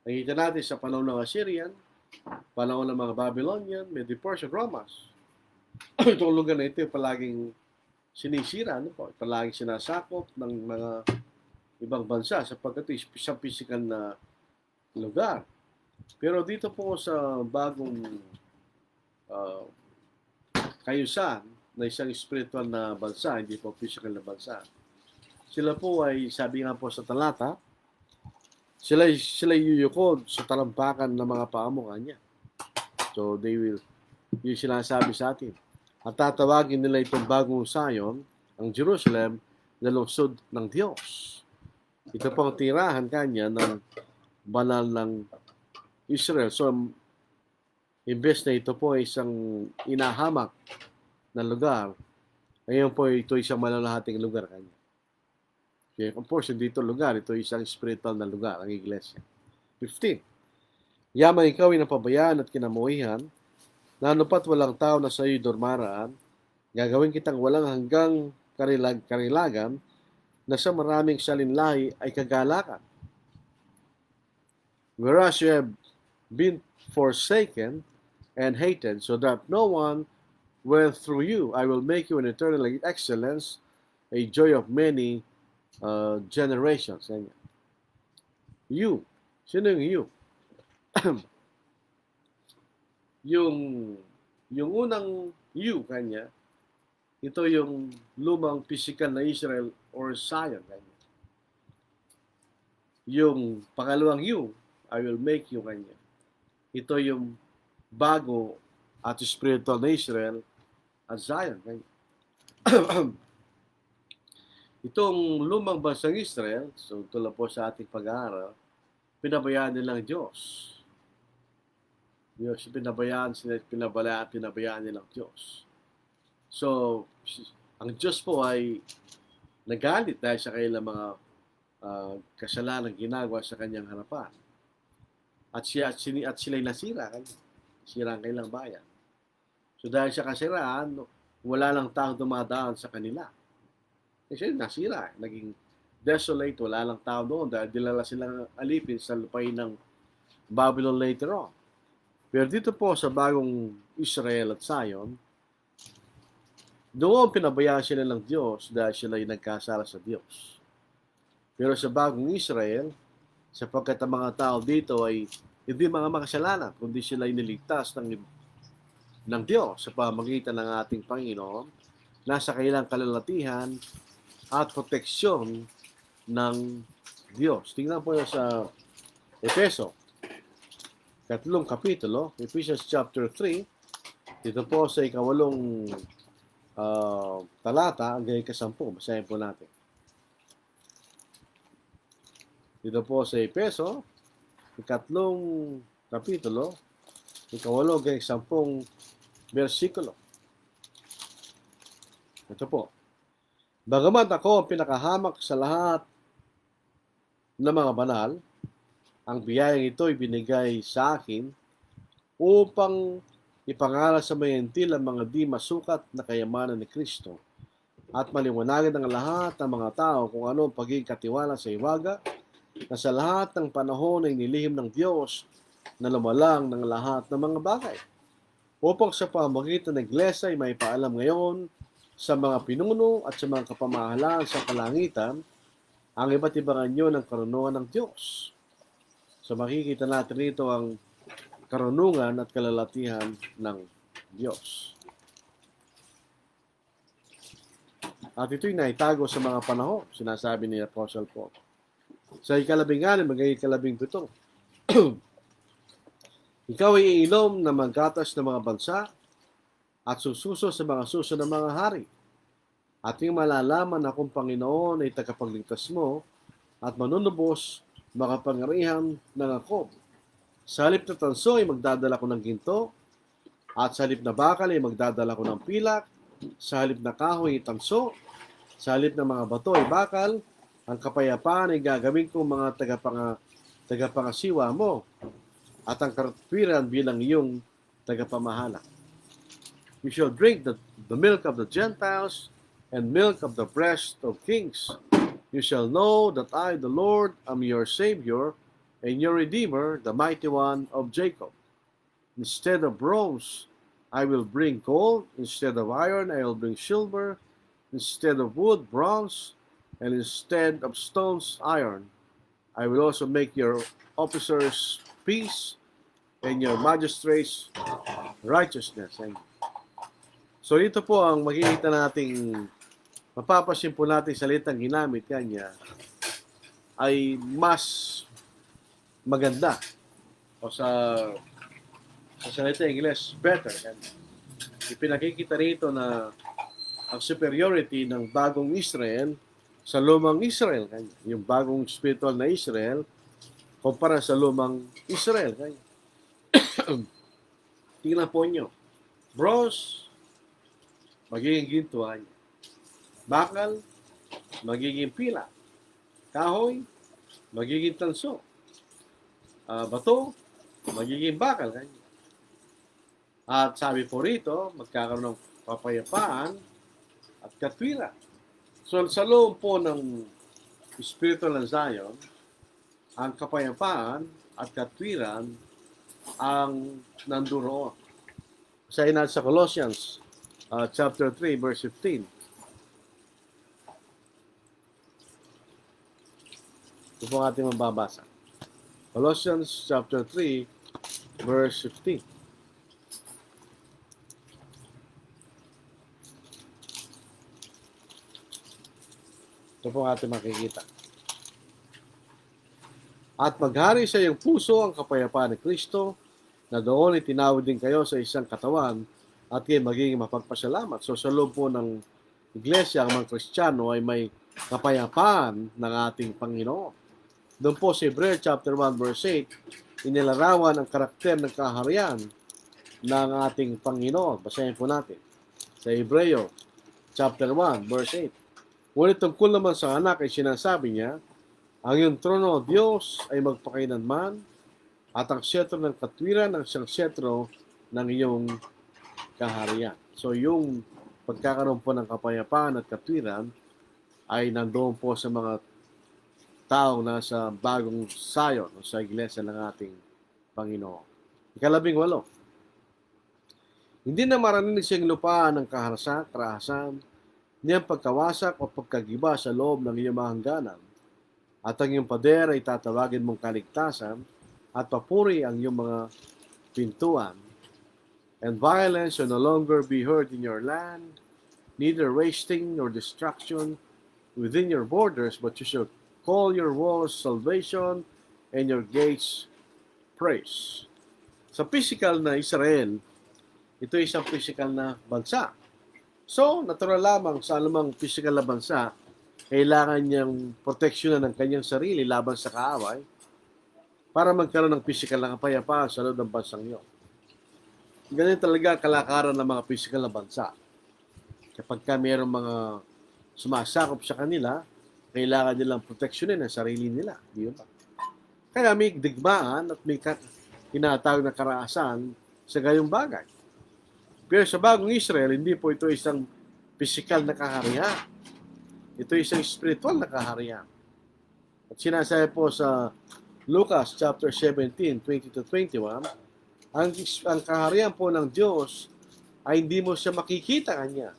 Nakita natin sa panahon ng Assyrian, panahon ng mga Babylonian, Medo-Persian, Romans. Itong lugar na ito ay palaging sinisira, ano po? Palaging sinasakop ng mga ibang bansa sapagkat ito isang physical na lugar. Pero dito po sa bagong kayusan na isang spiritual na bansa, hindi po physical na bansa. Sila po ay, sabi nga po sa talata, sila yuyukod sa talampakan ng mga paamukha niya. So they will, yung sinasabi sa atin. At tatawagin nila itong bagong Zion, ang Jerusalem, na lungsod ng Diyos. Ito pong tirahan kanya ng banal ng Israel. So, imbes na ito po ay isang inahamak na lugar, ngayon po ito ay isang malalahating lugar kanya. Okay, of course, hindi ito lugar, ito ay isang spiritual na lugar, ang iglesia. 15. Yaman ikaw ay napabayaan at kinamuhihan, na anupat walang tao na sa iyo durmaraan, gagawin kitang walang hanggang karilagan, na sa maraming salinlahi ay kagalakan. Whereas you have been forsaken and hated, so that no one went through you, I will make you an eternal excellence, a joy of many generations. You. Sino yung you? yung unang you kanya, ito yung lumang physical na Israel or Zion kanya. Yung pangalawang you, I will make you kanya. Ito yung bago at spiritual na Israel at Zion kanya. Itong lumang bansang Israel, so tulad po sa ating pag-aaral, pinabayaan nilang Diyos. Pinabayaan nilang Diyos. So, ang Diyos po ay nagalit dahil sa kanilang mga kasalanan ginagawa sa kanyang harapan. At sila'y nasira. Sira ang kanilang bayan. So, dahil sa kasiraan, wala lang taong dumadaan sa kanila. Kasi nasira, naging desolate, wala lang tao doon dahil dilala silang alipin sa lupain ng Babylon later on. Pero dito po sa bagong Israel at Zion, doon pinabayaan sila ng Diyos dahil sila ay nagkasala sa Diyos. Pero sa bagong Israel, sapagkat ang mga tao dito ay hindi mga makasalanan, kundi sila ay niligtas ng Diyos sa pamamagitan ng ating Panginoon, nasa kailang kalalatihan at proteksyon ng Diyos. Tingnan po sa Efeso, 3 kapitulo, Ephesians chapter 3, dito po sa 8 talata, hanggang 10, basahin po natin. Dito po sa Efeso, 3 kapitulo, 8 hanggang 10 versikulo. Ito po. Bagamat ako ang pinakahamak sa lahat ng mga banal, ang biyayang ito ay binigay sa akin upang ipangaral sa mga hentil ang mga di masukat na kayamanan ni Kristo at maliwanagan ng lahat ng mga tao kung ano ang pagiging katiwala sa iwaga na sa lahat ng panahon ay nilihim ng Diyos na lumalang ng lahat ng mga bagay. Upang sa pamamagitan ng Iglesia ay may paalam ngayon sa mga pinuno at sa mga kapamahalaan sa kalangitan ang iba't ibang anyo ng karunungan ng Diyos. So makikita natin rito ang karunungan at kalalatihan ng Diyos. At ito'y naitago sa mga panahon, sinasabi ni Apostle Paul. Sa ika-12, magiging ika-17. Ikaw ay iinom na magatas ng mga bansa at sususo sa mga suso ng mga hari. At yung malalaman na kung Panginoon ay tagapagligtas mo at manunubos makapangyarihan ng ako. Sa halip na tanso ay magdadala ko ng ginto at sa halip na bakal ay magdadala ko ng pilak. Sa halip na kahoy ay tanso, sa halip na mga bato ay bakal, ang kapayapaan ay gagawin kong mga tagapangasiwa mo at ang katwiran bilang iyong tagapamahala. You shall drink the milk of the Gentiles and milk of the breast of kings. You shall know that I, the Lord, am your Savior and your Redeemer, the Mighty One of Jacob. Instead of bronze, I will bring gold. Instead of iron, I will bring silver. Instead of wood, bronze. And instead of stones, iron. I will also make your officers peace and your magistrates righteousness. So ito po ang makikita nating, mapapasin po natin salitang ginamit kanya ay mas maganda o sa salita Ingles, better. Ipinakikita rito na ang superiority ng bagong Israel sa lumang Israel. Yung bagong spiritual na Israel kumpara sa lumang Israel. Tingnan po nyo. Bronze, magiging gintuan. Bakal, magiging pila. Kahoy, magiging tanso. Bato, magiging bakal. At sabi po rito, magkakaroon ng papayapaan at katwiran. So sa loob po ng spiritual ng Zion, ang kapayapaan at katwiran ang nanduro. Sa natin sa Colossians chapter 3 verse 15. Ito po ang ating mababasa. Colossians chapter 3 verse 15. Ito po ang ating makikita. At maghari sa iyong puso ang kapayapaan ni Kristo, na doon itinawid din kayo sa isang katawan at kayo magiging mapagpasalamat. So sa loob po ng iglesia, ang mga Kristiyano ay may kapayapaan ng ating Panginoon. Doon po sa Hebrew chapter 1 verse 8, inilarawan ang karakter ng kaharian ng ating Panginoon. Basahin po natin. Sa Hebreo chapter 1 verse 8. Ngunit tungkol naman sa anak ay sinasabi niya, ang iyong trono, Diyos, ay magpakailanman at ang siyetro ng katwiran ang siyang siyetro ng iyong kaharian. So yung pagkakaroon po ng kapayapaan at katwiran ay nandoon po sa mga tao na sa bagong Zion o sa iglesia ng ating Panginoon. Ika-18. Hindi na maraninig siyang lupaan ng karahasan, ni ang pagkawasak o pagkagiba sa loob ng iyong mga hangganan. At ang iyong pader ay tatawagin mong kaligtasan at papuri ang iyong mga pintuan. And violence shall no longer be heard in your land, neither wasting nor destruction within your borders, but you shall call your walls salvation and your gates praise. Sa physical na Israel, ito ay isang physical na bansa. So, natural lamang sa anumang physical na bansa, kailangan niyang proteksyonan ng kanyang sarili laban sa kaaway para magkaroon ng physical na kapayapaan sa loob ng bansang iyon. Ganyan talaga kalakaran ng mga physical na bansa. Kapag mayroong mga sumasakop sa kanila, kailangan nilang proteksyonin ang sarili nila. Di ba? Kaya may digmaan at may tinatawag na karahasan sa gayong bagay. Pero sa bagong Israel, hindi po ito isang physical na kaharian. Ito isang spiritual na kaharian. At sinasabi po sa Lucas chapter 17, 20-21, ang kaharian po ng Diyos ay hindi mo siya makikita kanya.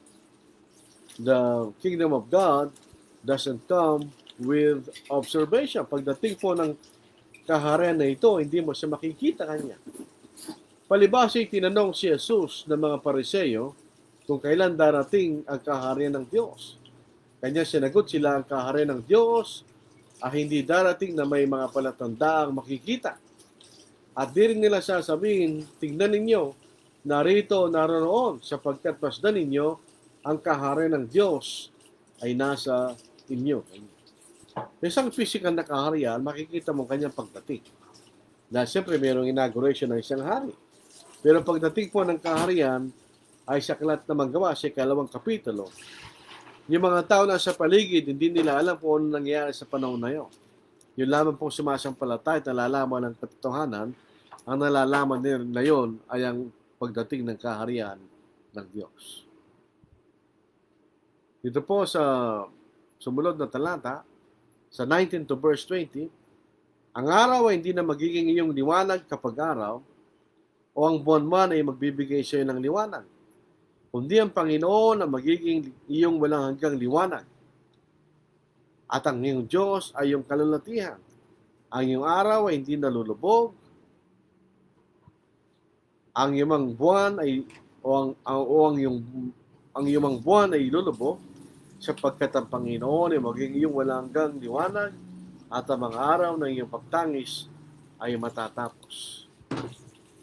The kingdom of God doesn't come with observation. Pagdating po ng kaharian na ito, hindi mo siya makikita kanya. Palibhasa tinanong si Jesus ng mga Pariseo kung kailan darating ang kaharian ng Diyos. Kanya sinagot sila, ang kaharian ng Diyos ay hindi darating na may mga palatandaang makikita. At di rin nila sasabihin, tingnan ninyo, narito, naroon, sapagkat masdan ninyo, ang kaharian ng Diyos ay nasa inyo. Isang physical na kaharian, makikita mo kanyang pagdating. Dahil siyempre mayroong inauguration ng isang hari. Pero pagdating po ng kaharian, ay sa aklat na manggawa sa 2 kapitulo. Yung mga tao na sa paligid, hindi nila alam kung ano nangyayari sa panahon na yun. Yung lamang pong sumasampalatay at nalalaman ng katotohanan, ang nalalaman nila yon ay ang pagdating ng kaharian ng Diyos. Dito po sa sumunod na talata, sa 19 to verse 20, ang araw ay hindi na magiging iyong liwanag kapag araw, o ang buwan man ay magbibigay sa iyo ng liwanag, kundi ang Panginoon ang magiging iyong walang hanggang liwanag. At ang iyong Diyos ay iyong kalulatihan. Ang iyong araw ay hindi nalulubog. Ang iyong buwan ay ang iyong buwan ay lulubog, sapagkat ang Panginoon ay maging iyong walang hanggang liwanag, at ang mga araw ng iyong pagtangis ay matatapos.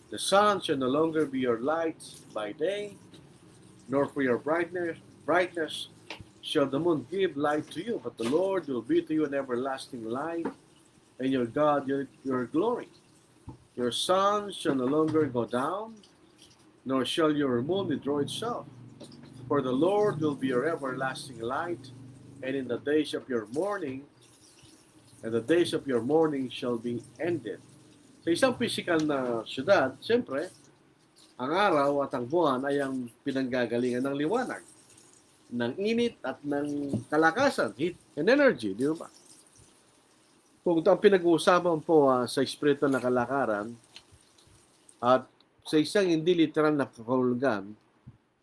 The sun shall no longer be your light by day, nor for your brightness shall the moon give light to you, but the Lord will be to you an everlasting light, and your God your glory. Your sun shall no longer go down, nor shall your moon withdraw itself. For the Lord will be your everlasting light, and in the days of your mourning, shall be ended. Sa isang physical na syudad, siyempre, ang araw at ang buwan ay ang pinanggagalingan ng liwanag, ng init at ng kalakasan, heat and energy, di ba? Kung ang pinag-uusapan po sa espiritu na kalakaran at sa isang hindi literal na kahulugan,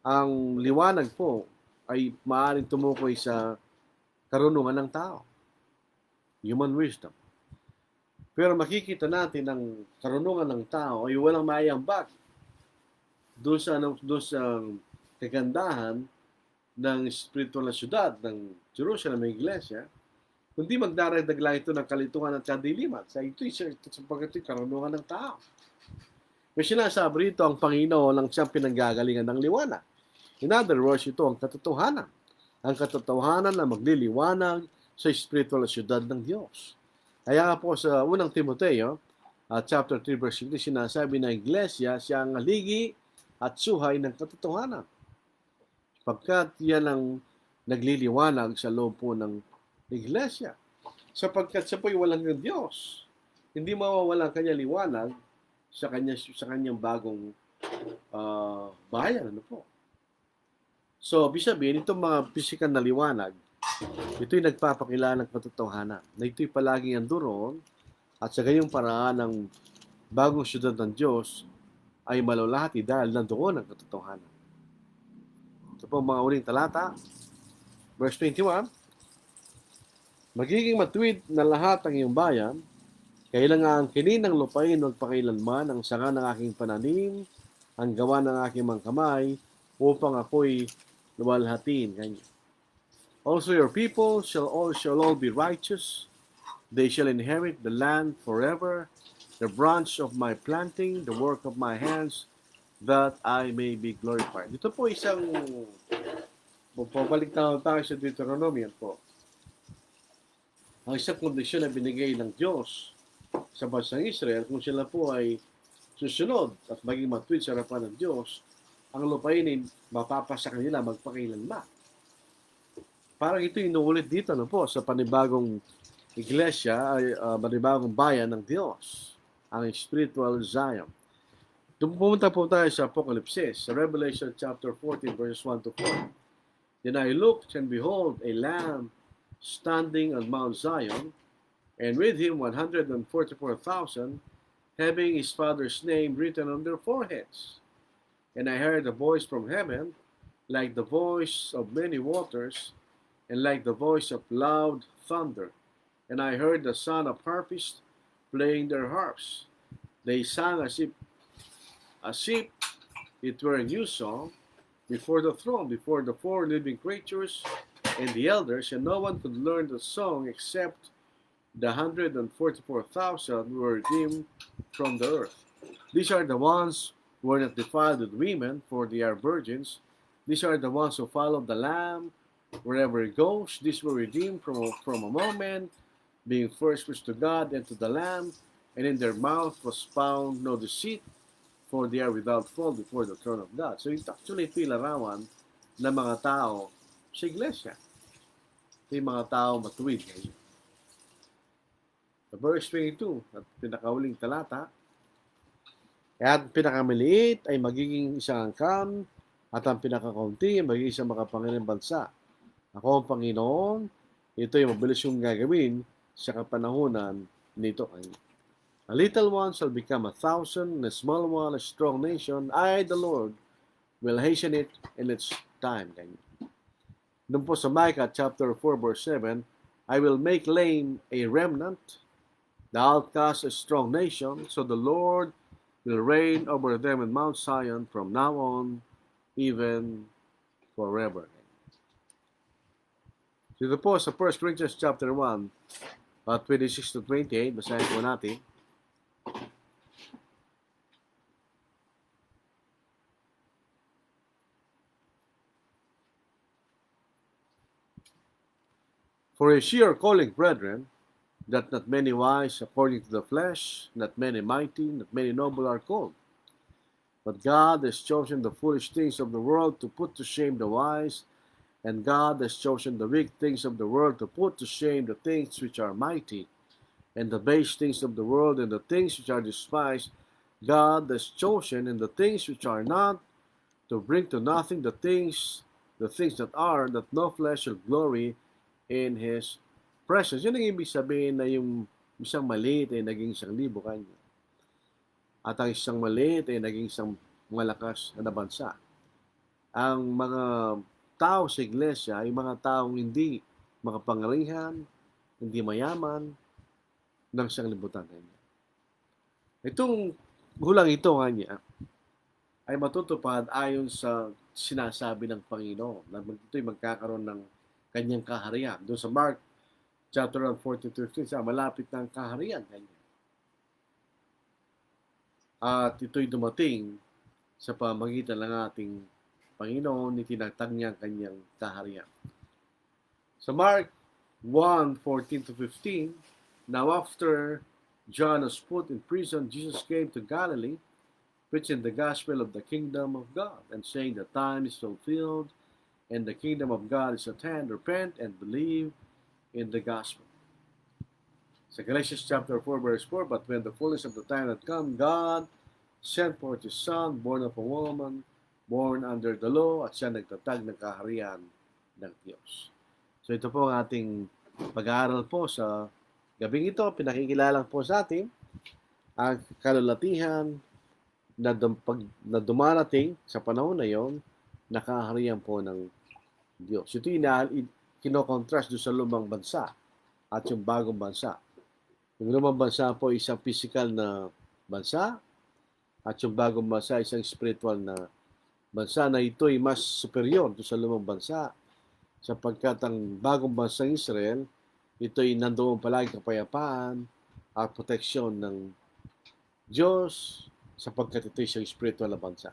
ang liwanag po ay maaaring tumukoy sa karunungan ng tao, human wisdom. Pero makikita natin ang karunungan ng tao ay walang maiambag doon sa kagandahan ng spiritual na syudad ng Jerusalem, ng iglesia, kundi magdaragdag lang ito ng kalituhan at kadiliman. Sa sapagkat ito'y karunungan ng tao. May sinasabi rito ang Panginoon ang siyang pinanggagalingan ng liwanag. In other words, ito ang katotohanan. Ang katotohanan na magliliwanag sa spiritual na syudad ng Diyos. Kaya po sa unang Timoteo, chapter 3, verse 6, sinasabi na iglesia siya ang haligi at suhay ng katotohanan. Pagkat yan ang nagliliwanag sa loob po ng iglesia. Sapagkat siya po'y walang ng Diyos. Hindi mawawala ang kanyang liwanag sa kanyang bagong bayan. Ano po? So, ibig sabihin, itong mga physical na liwanag, ito'y nagpapakilala ng katotohanan na ito'y palaging andoon at sa gayong paraan ng bagong syudad ng Diyos ay malulahati dahil nandoon ang katotohanan. Ito po mga uling talata, verse 21, magiging matuwid na lahat ang iyong bayan, kailangan kininang lupain magpakailanman ang sanga ng aking pananim, ang gawa ng aking mga kamay, upang ako'y luwalhatiin kanyo. Also your people shall all be righteous. They shall inherit the land forever, the branch of my planting, the work of my hands, that I may be glorified. Ito po isang, pabalik na tayo sa Deuteronomy po. Ang isang kondisyon na binigay ng Diyos sa bansang Israel, kung sila po ay susunod at maging matuwid sa harapan ng Diyos, ang lupain ay mapapasa kanila magpakailanman. Parang ito inuulit dito po sa panibagong iglesia, panibagong bayan ng Diyos, ang spiritual Zion. Pumunta po tayo sa Apocalypse, sa Revelation chapter 14, verses 1 to 4. Then I looked, and behold, a Lamb standing on Mount Zion, and with him 144,000, having his Father's name written on their foreheads. And I heard a voice from heaven, like the voice of many waters, and like the voice of loud thunder. And I heard the sound of harpists playing their harps. They sang as if as if it were a new song, before the throne, before the four living creatures and the elders, and no one could learn the song except the 144,000 who were redeemed from the earth. These are the ones who were not defiled with women, for they are virgins. These are the ones who follow the Lamb wherever he goes. These were redeemed from among men, being first fruits to God and to the Lamb, and in their mouth was found no deceit, for they are without fault before the throne of God. So ito actually pilarawan ng mga tao sa iglesia. Ito yung mga tao matuwid. Sa verse 22, at pinakauling talata, at pinakamaliit ay magiging isang angkan, at ang pinakakaunti ay magiging isang makapangyarihang bansa. Ako ang Panginoon, ito yung mabilis yung gagawin sa kapanahunan nito. A little one shall become 1,000, and a small one a strong nation. I, the Lord, will hasten it in its time. Doon po sa Micah chapter 4 verse 7, I will make lame a remnant, the outcast a strong nation, so the Lord will reign over them in Mount Zion from now on, even forever. Dito po sa 1 Corinthians chapter 1, 26 to 28, basahin po natin. For is your calling, brethren, that not many wise according to the flesh, not many mighty, not many noble are called. But God has chosen the foolish things of the world to put to shame the wise, and God has chosen the weak things of the world to put to shame the things which are mighty, and the base things of the world, and the things which are despised, God has chosen, and the things which are not, to bring to nothing the things that are, that no flesh shall glory in His presence. Yun ang ibig sabihin na yung isang maliit ay naging 1,000 kanya. At ang isang maliit ay naging isang malakas na bansa. Ang mga tao sa iglesia ay mga taong hindi makapangyarihan, hindi mayaman, ng 1,000 kanya. Itong hulang ito kanya ay matutupad ayon sa sinasabi ng Panginoon na ito'y magkakaroon ng kanyang kaharian. Doon sa Mark chapter 14-15, malapit na ang kaharian kanya. At ito'y dumating sa pamagitan ng ating Panginoon, itinatag niya ang kanyang kaharian. Sa Mark 1:14-15, now after John was put in prison, Jesus came to Galilee, preaching the gospel of the kingdom of God, and saying the time is fulfilled, and the kingdom of God is at hand. Repent and believe in the gospel. Sa Galatians chapter 4 verse 4, but when the fullness of the time had come, God sent forth His Son, born of a woman, born under the law, at siya nagtatag ng kaharian ng Diyos. So ito po ang ating pag-aaral po sa gabing ito. Pinakikilala po sa atin ang kalulatihan na dumarating sa panahon na yon, na kaharian po ng Diyos. Ito yung kinokontrast doon sa lumang bansa at yung bagong bansa. Yung lumang bansa po isang physical na bansa, at yung bagong bansa isang spiritual na bansa, na ito ay mas superior doon sa lumang bansa, sapagkat ang bagong bansang Israel, ito ay nandoon palagi kapayapaan at proteksyon ng Diyos, sapagkat ito ay isang spiritual na bansa.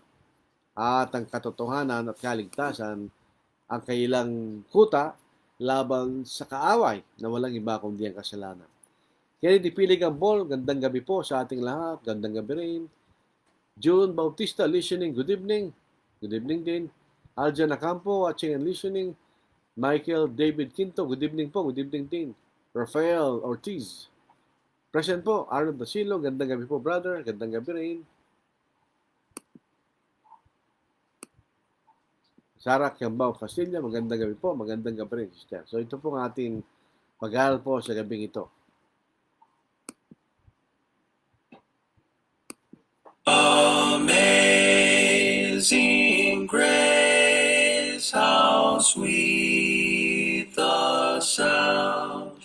At ang katotohanan at kaligtasan ang kailang kuta laban sa kaaway na walang iba kundi ang kasalanan. Kaya Pilig ang Bol, gandang gabi po sa ating lahat, gandang gabi rin. June Bautista listening, good evening. Good evening din. Aljan Acampo watching and listening. Michael David Quinto, good evening po, good evening din. Rafael Ortiz, present po. Arnold Dasilo, gandang gabi po brother, gandang gabi rin. Sarah Kiambao Castilla, magandang gabi po, magandang gabi rin sister. So ito po ang ating pag-aaral po sa gabing ito. Amazing grace, how sweet the sound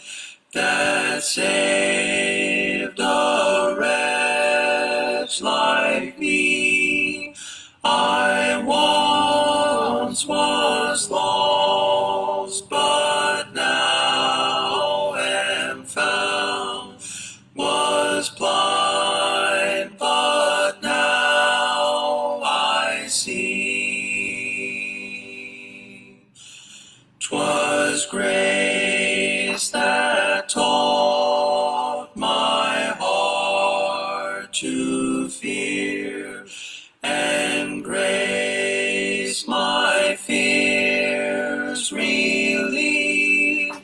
that saved a wretch like me. grace that taught my heart to fear, and grace my fears relieve.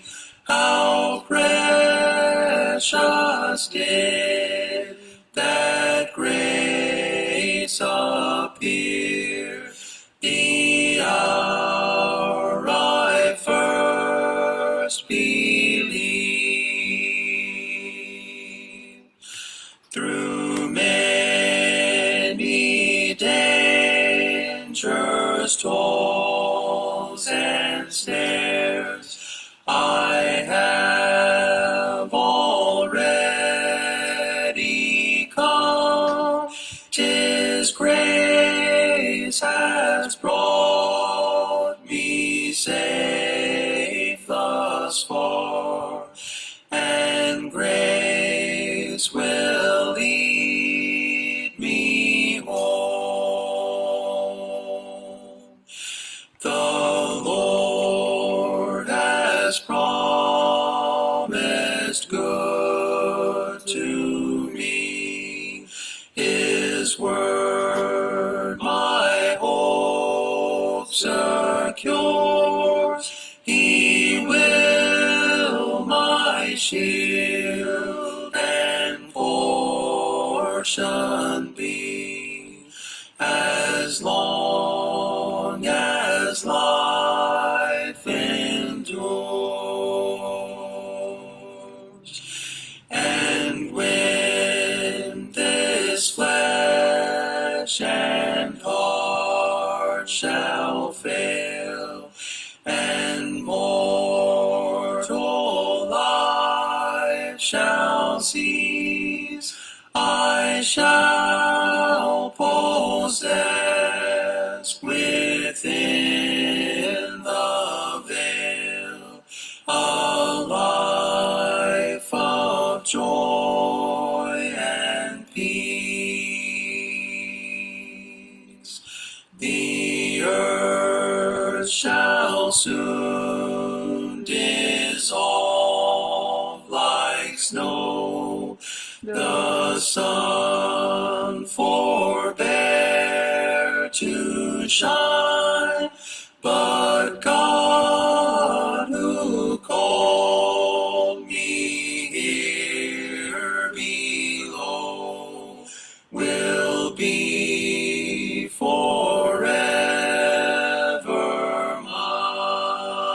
How precious did that grace appear, the hour I first believed. Through many dangers, toils, and snares, I have already come. 'Tis grace has brought me safe thus far, and grace will lead me home. The Lord has promised good to me. His word my hope secures. He will my shield and portion be, as long as life endures. And when this flesh and heart shall fail, and mortal life shall cease, I shall possess within the veil a life of joy and peace. The earth shall soon dissolve like snow, the sun forbear to shine, but God who called me here below will be forever mine.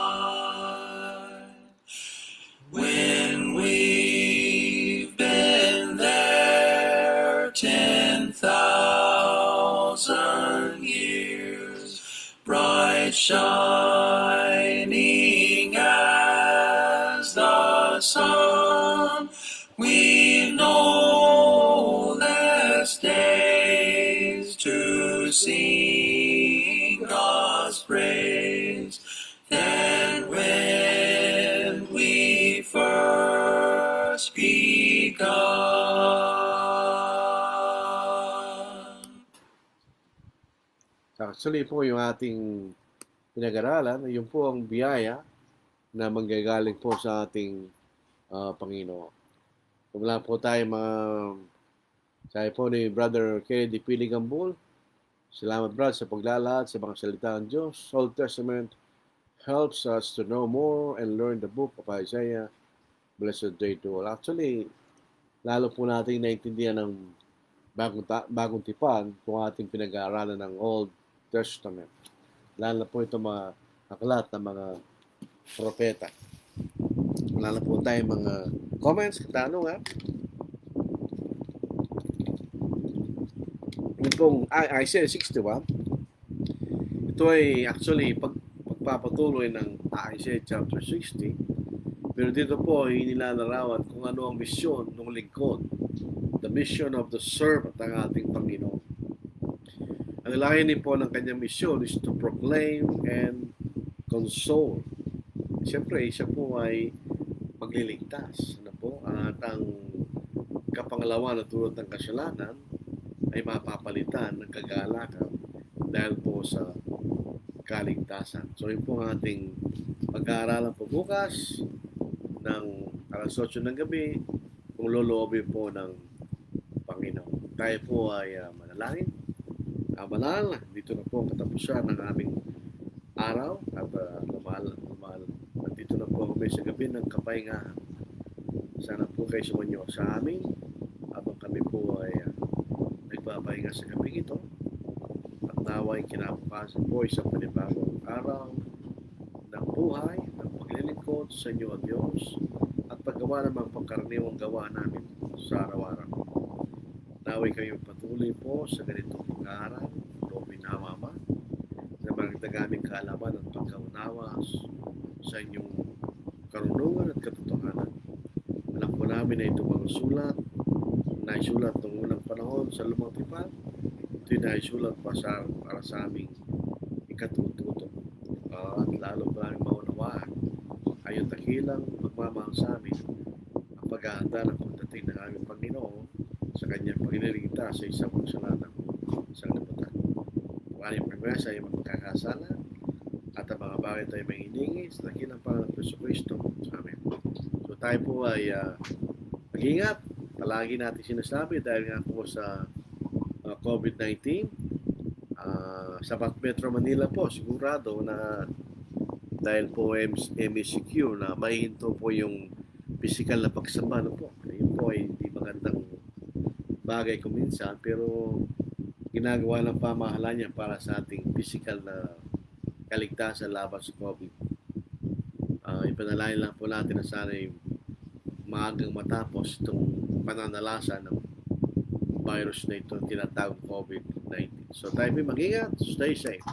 When we've been there 10,000 years, bright shining as the sun, we've no less days to sing God's praise than when we first begun. Actually po yung ating pinag-aralan, yun po ang biyaya na manggagaling po sa ating Panginoon. Wala po tayo sabi po ni Brother Kennedy Piligambol, salamat brad sa paglalahad sa mga salita ng Diyos. Old Testament helps us to know more and learn the book of Isaiah. Blessed day to all. Actually, lalo po natin naintindihan ng bagong tipan kung ating pinag-aaralan ng Old Testament. Lalo na po ito mga aklat ng mga propeta. Wala na po tayong mga comments, katanungan. Yun pong Isaiah 61. Ito ay actually pagpapatuloy ng Isaiah chapter 60. Pero dito po ay nilalarawan kung ano ang misyon ng lingkod. The mission of the servant ng ating Panginoon. Ang layunin po ng kanyang misyon is to proclaim and console. Siyempre, siya po ay magliligtas. Ano po? At ang kapangalawa na tulad ng kasalanan ay mapapalitan ng kagalakan dahil po sa kaligtasan. So yun po ang ating pag-aaralan po bukas ng alas 8 ng gabi kung loloobin po ng Panginoon. Tayo po ay manalangin. Amalala, dito na po ang katapusan ng aming araw at nandito na po kami sa gabi ng kapahingahan. Sana po kayo sumanyo sa amin habang kami po ay nagpapahinga sa gabi ito at naway kinabukasan po isang panibagong araw ng buhay, ng paglilingkod sa inyo at Diyos at paggawa ng mga pangkaraniwang gawa namin sa araw-araw. Naway kayo patuloy po sa ganitong pag-aaral, loobin na Mama, na magdagaming kaalaman at pagkaunawa sa inyong karunungan at katotohanan. Alam po namin na itong mga sulat, naisulat noong unang panahon sa Lumang Tipan, ito'y naisulat para sa aming ikatututo. At lalo pa namin maunawaan ayon dakilang magmamahal sa amin ang paghahanda ng pagdating ng aming Panginoon sa kanyang paglililigtas sa isang magsalanang sanglibutan. Kung aming pagmesa ay magkakasala at ang mga bagay tayo may hiningi sa dakilang Panginoon Jesucristo. Amen. So tayo po ay mag-ingat. Palagi natin sinasabi dahil nga po sa COVID-19 sa Metro Manila po sigurado na dahil po MECQ na maihinto po yung physical na pagsamba po. Yun po ay hindi magandang bagay kuminsan pero ginagawa ng pamahalaan niya para sa ating physical na kaligtasan laban sa COVID. Ipanalangin lang po natin na sana maagang matapos itong pananalasa ng virus na ito tinatawag COVID-19. So tayo mag-ingat, stay safe.